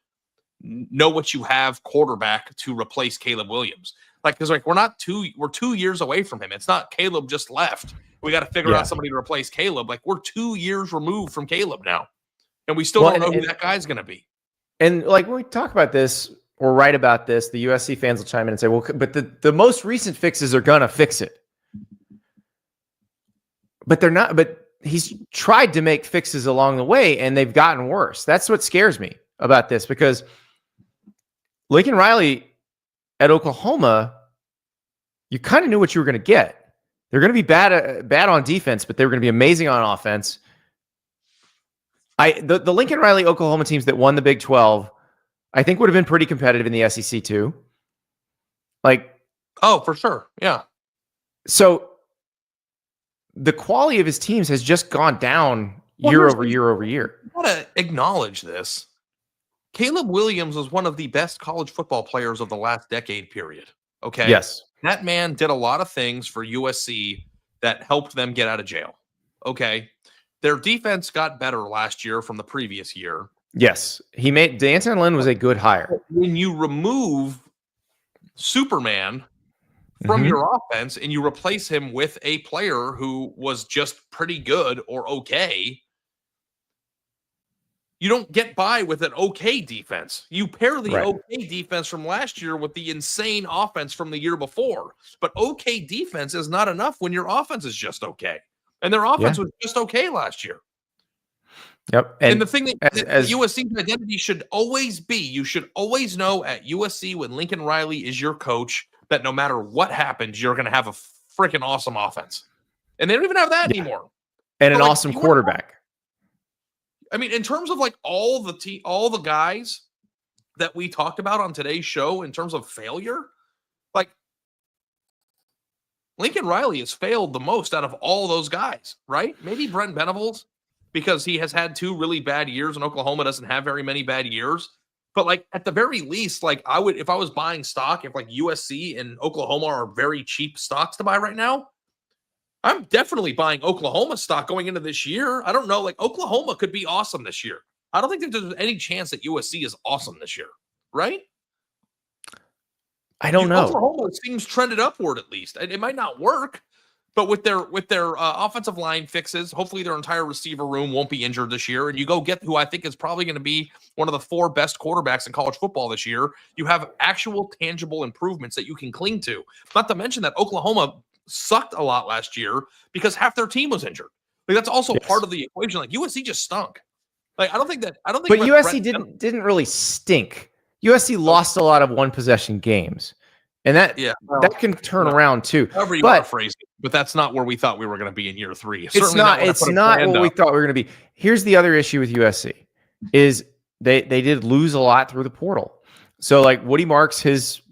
know what you have quarterback to replace Caleb Williams. Like, because like we're 2 years away from him. It's not Caleb just left. We got to figure out somebody to replace Caleb. Like, we're 2 years removed from Caleb now, and we still don't know who that guy's going to be. And like when we talk about this or write about this, the USC fans will chime in and say, "Well, but the most recent fixes are gonna fix it." But they're not. But he's tried to make fixes along the way, and they've gotten worse. That's what scares me about this, because Lincoln Riley at Oklahoma, you kind of knew what you were going to get. They're going to be bad on defense, but they were going to be amazing on offense. The Lincoln Riley Oklahoma teams that won the Big 12, I think would have been pretty competitive in the SEC too. Like, oh, for sure, yeah. So the quality of his teams has just gone down year over year. I want to acknowledge this. Caleb Williams was one of the best college football players of the last decade period. Okay. Yes. That man did a lot of things for USC that helped them get out of jail. Okay. Their defense got better last year from the previous year. Yes. D'Anton Lynn was a good hire. When you remove Superman from your offense and you replace him with a player who was just pretty good or okay, you don't get by with an okay defense. You pair the okay defense from last year with the insane offense from the year before. But okay defense is not enough when your offense is just okay. And their offense was just okay last year. Yep. And the thing that USC's identity should always be, you should always know at USC when Lincoln Riley is your coach that no matter what happens, you're going to have a freaking awesome offense. And they don't even have that anymore. And an awesome quarterback. I mean, in terms of like all the guys that we talked about on today's show in terms of failure, like Lincoln Riley has failed the most out of all those guys, right? Maybe Brent Venables, because he has had 2 really bad years and Oklahoma doesn't have very many bad years. But like at the very least, like I would, if I was buying stock, if like USC and Oklahoma are very cheap stocks to buy right now, I'm definitely buying Oklahoma stock going into this year. I don't know, like Oklahoma could be awesome this year. I don't think that there's any chance that USC is awesome this year, right? I don't know. Oklahoma seems trended upward at least. It might not work, but with their offensive line fixes, hopefully their entire receiver room won't be injured this year. And you go get who I think is probably going to be one of the 4 best quarterbacks in college football this year. You have actual tangible improvements that you can cling to. Not to mention that Oklahoma sucked a lot last year because half their team was injured. Like that's also part of the equation. Like USC just stunk. Like I don't think. But USC didn't really stink. USC lost a lot of 1-possession games, and that can turn around too. However you want to phrase it, but that's not where we thought we were going to be in year 3. It's not what we thought we were going to be. Here's the other issue with USC is they did lose a lot through the portal. So like Woody Marks, his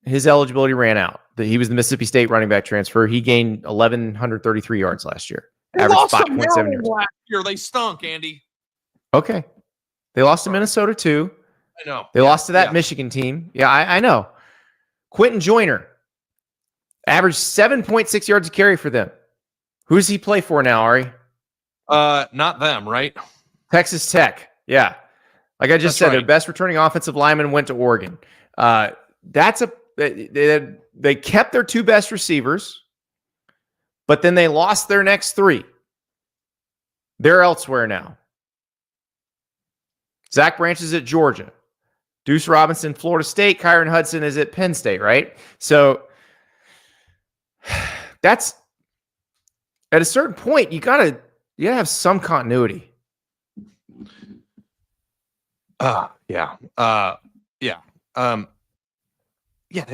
eligibility ran out. He was the Mississippi State running back transfer. He gained 1,133 yards last year. They lost 5.7 yards last year. They stunk, Andy. Okay, they lost to Minnesota too. I know. They lost to that Michigan team. Yeah, I know. Quentin Joyner averaged 7.6 yards a carry for them. Who does he play for now, Ari? Not them, right? Texas Tech. Yeah. Like I just said, their best returning offensive lineman went to Oregon. They kept their 2 best receivers, but then they lost their next 3. They're elsewhere now. Zach Branch is at Georgia. Deuce Robinson, Florida State. Kyron Hudson is at Penn State, right? So that's at a certain point, you gotta have some continuity. They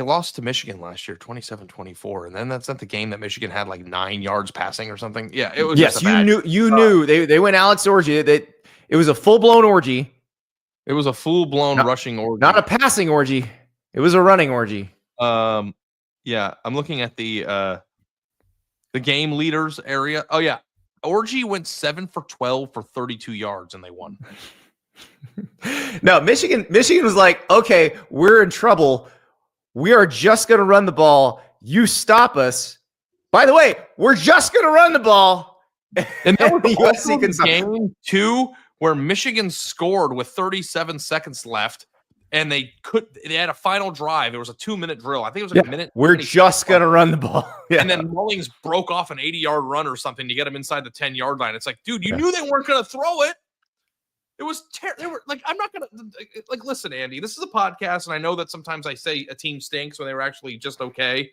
lost to Michigan last year, 27-24. And then that's not the game that Michigan had like 9 yards passing or something. Yeah, it was you knew they went Alex orgy. It was a full-blown orgy. It was a full-blown rushing orgy. Not a passing orgy. It was a running orgy. I'm looking at the game leaders area. Oh yeah. Orgy went 7 for 12 for 32 yards and they won. No, Michigan was like, okay, we're in trouble. We are just going to run the ball. You stop us. By the way, we're just going to run the ball. And that was the USC game too, where Michigan scored with 37 seconds left, and they had a final drive. It was a 2-minute drill. I think it was like a minute. We're just going to run the ball. Yeah. And then Mullings broke off an 80-yard run or something to get him inside the 10-yard line. It's like, dude, you knew they weren't going to throw it. It was terrible. They were like, I'm not going to like, listen, Andy, this is a podcast. And I know that sometimes I say a team stinks when they were actually just okay.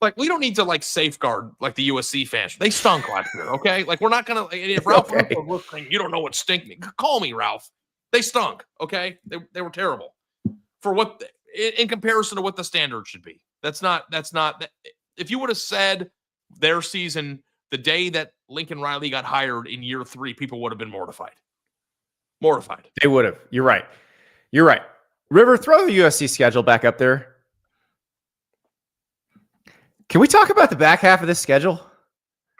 Like, we don't need to like safeguard like the USC fans. They stunk last year. Okay. Like, we're not going to, if Ralph was listening, you don't know what stink me. Call me, Ralph. They stunk. Okay. They were terrible for what, in comparison to what the standard should be. That's not, if you would have said their season, the day that Lincoln Riley got hired in year 3, people would have been mortified. They would have. You're right. River, throw the USC schedule back up there. Can we talk about the back half of this schedule?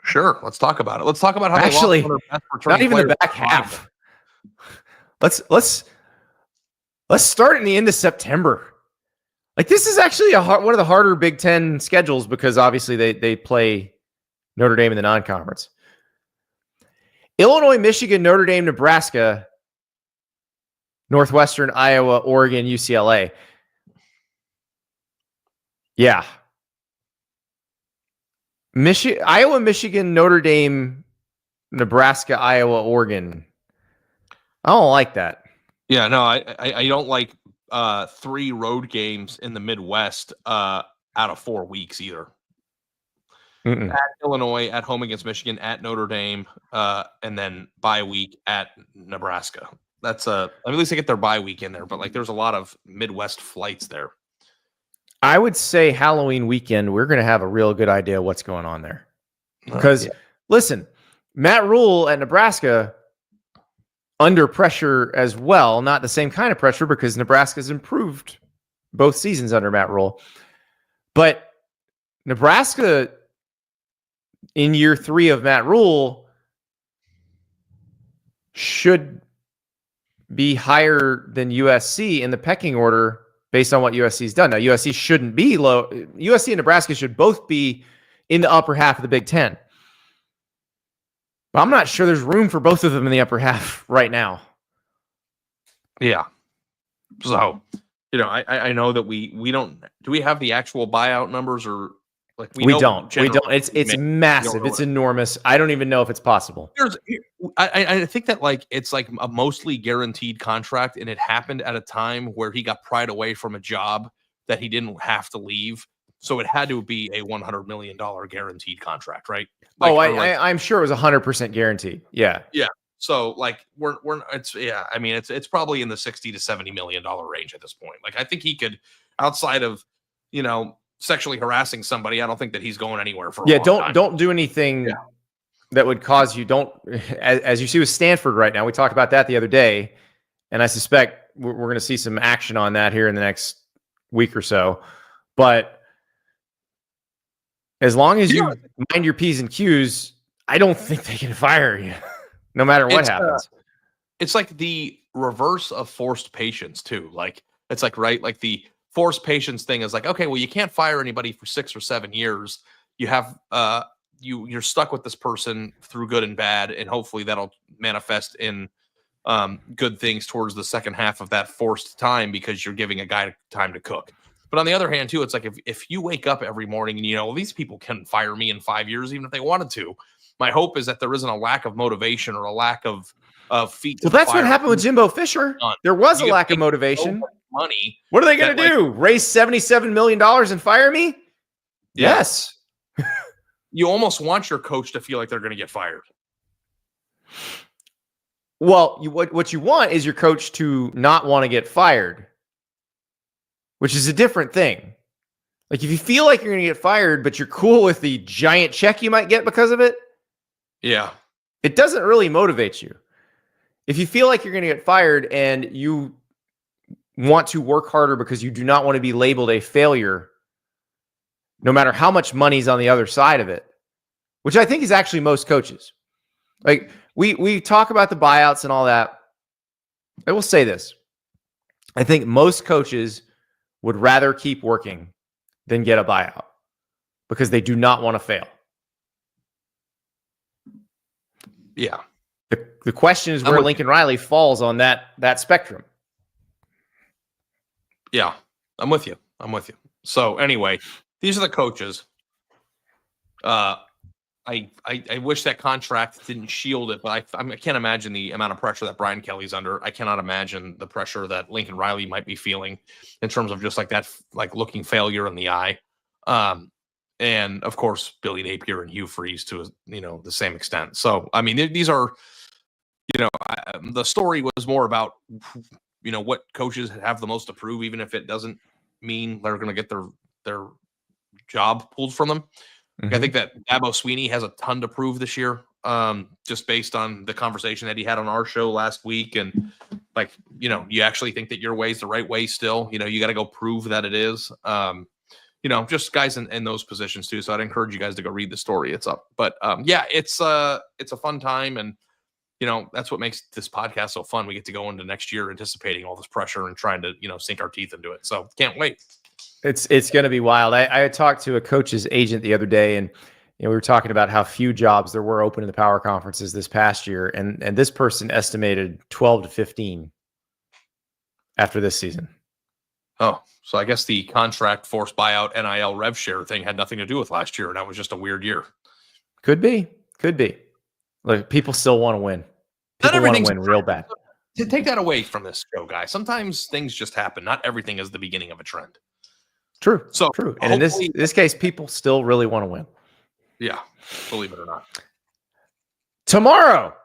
Sure. Let's talk about it. Let's talk about how actually they lost not even the back half. Let's start in the end of September. Like, this is actually one of the harder Big Ten schedules because obviously they play Notre Dame in the non-conference. Illinois, Michigan, Notre Dame, Nebraska, Northwestern, Iowa, Oregon, UCLA. Yeah. Iowa, Michigan, Notre Dame, Nebraska, Iowa, Oregon. I don't like that. Yeah, no, I don't like 3 road games in the Midwest out of 4 weeks either. At Illinois, at home against Michigan, at Notre Dame, and then bye week at Nebraska. That's at least they get their bye week in there, but like there's a lot of Midwest flights there. I would say Halloween weekend, we're going to have a real good idea what's going on there. Because, listen, Matt Rule at Nebraska, under pressure as well, not the same kind of pressure because Nebraska's improved both seasons under Matt Rule. But Nebraska in year 3 of Matt Rule should be higher than USC in the pecking order based on what USC's done. Now, USC shouldn't be low. USC and Nebraska should both be in the upper half of the Big Ten. But I'm not sure there's room for both of them in the upper half right now. Yeah. So, I know that we don't. Do we have the actual buyout numbers or like we don't? It's massive. It's enormous. I don't even know if it's possible. I think that it's like a mostly guaranteed contract, and it happened at a time where he got pried away from a job that he didn't have to leave. So it had to be a $100 million guaranteed contract, right? I'm sure it was 100% guaranteed. Yeah. Yeah. So it's probably in the $60 to $70 million range at this point. Like, I think he could, outside of, sexually harassing somebody, I don't think that he's going anywhere for a long time. Don't do anything that would cause you, as you see with Stanford right now, we talked about that the other day, and I suspect we're going to see some action on that here in the next week or so. But as long as you mind your P's and Q's, I don't think they can fire you, no matter what happens. It's like the reverse of forced patience, too. Like, it's like, right? Like, the forced patience thing is like, okay, well, you can't fire anybody for 6 or 7 years. You have, you're stuck with this person through good and bad, and hopefully that'll manifest in good things towards the second half of that forced time because you're giving a guy time to cook. But on the other hand, too, it's like if you wake up every morning and these people can fire me in 5 years, even if they wanted to. My hope is that there isn't a lack of motivation or a lack of feet. Well, that's what happened with Jimbo Fisher. There was a lack of motivation. Money. What are they going to do? Raise $77 million and fire me? Yeah. Yes. You almost want your coach to feel like they're going to get fired. Well, what you want is your coach to not want to get fired, which is a different thing. Like, if you feel like you're going to get fired, but you're cool with the giant check you might get because of it, yeah, it doesn't really motivate you. If you feel like you're going to get fired and you want to work harder because you do not want to be labeled a failure, no matter how much money's on the other side of it, which I think is actually most coaches. Like, we talk about the buyouts and all that. I will say this. I think most coaches would rather keep working than get a buyout because they do not want to fail. Yeah. The question is where Lincoln Riley falls on that spectrum. Yeah, I'm with you. So anyway, these are the coaches. I wish that contract didn't shield it, but I can't imagine the amount of pressure that Brian Kelly's under. I cannot imagine the pressure that Lincoln Riley might be feeling in terms of just like that, like looking failure in the eye. And of course, Billy Napier and Hugh Freeze to the same extent. So I mean, these are, the story was more about what coaches have the most to prove, even if it doesn't mean they're going to get their job pulled from them. Mm-hmm. I think that Dabo Sweeney has a ton to prove this year, just based on the conversation that he had on our show last week. And you actually think that your way is the right way still. You got to go prove that it is. Just guys in those positions too. So I'd encourage you guys to go read the story. It's up. But it's a fun time, and that's what makes this podcast so fun. We get to go into next year anticipating all this pressure and trying to sink our teeth into it. So can't wait. It's going to be wild. I had talked to a coach's agent the other day, and we were talking about how few jobs there were open in the power conferences this past year, and this person estimated 12 to 15 after this season. Oh, so I guess the contract forced buyout NIL rev share thing had nothing to do with last year, and that was just a weird year. Could be. Look, people still want to win. People want to win real bad. To take that away from this show, guys, sometimes things just happen. Not everything is the beginning of a trend. True. And in this case, people still really want to win. Yeah, believe it or not. Tomorrow,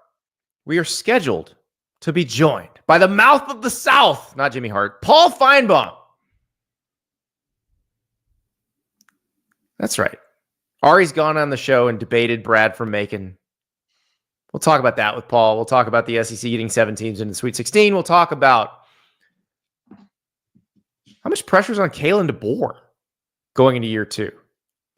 we are scheduled to be joined by the mouth of the South, not Jimmy Hart, Paul Feinbaum. That's right. Ari's gone on the show and debated Brad from Macon. We'll talk about that with Paul. We'll talk about the SEC getting 7 teams into the Sweet 16. We'll talk about how much pressure is on Kalen DeBoer going into year 2.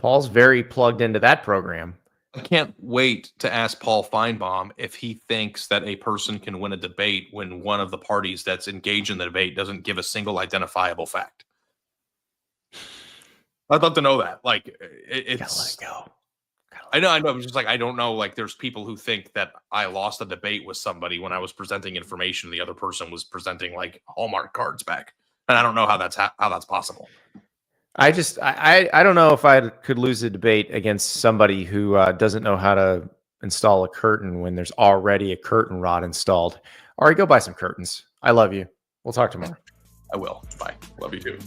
Paul's very plugged into that program. I can't wait to ask Paul Feinbaum if he thinks that a person can win a debate when one of the parties that's engaged in the debate doesn't give a single identifiable fact. I'd love to know that. Like, it's. Gotta let go. I know. I'm just like, I don't know. Like, there's people who think that I lost a debate with somebody when I was presenting information. The other person was presenting like Hallmark cards back, and I don't know how that's possible. I don't know if I could lose a debate against somebody who doesn't know how to install a curtain when there's already a curtain rod installed. All right, go buy some curtains. I love you. We'll talk tomorrow. I will. Bye. Love you too.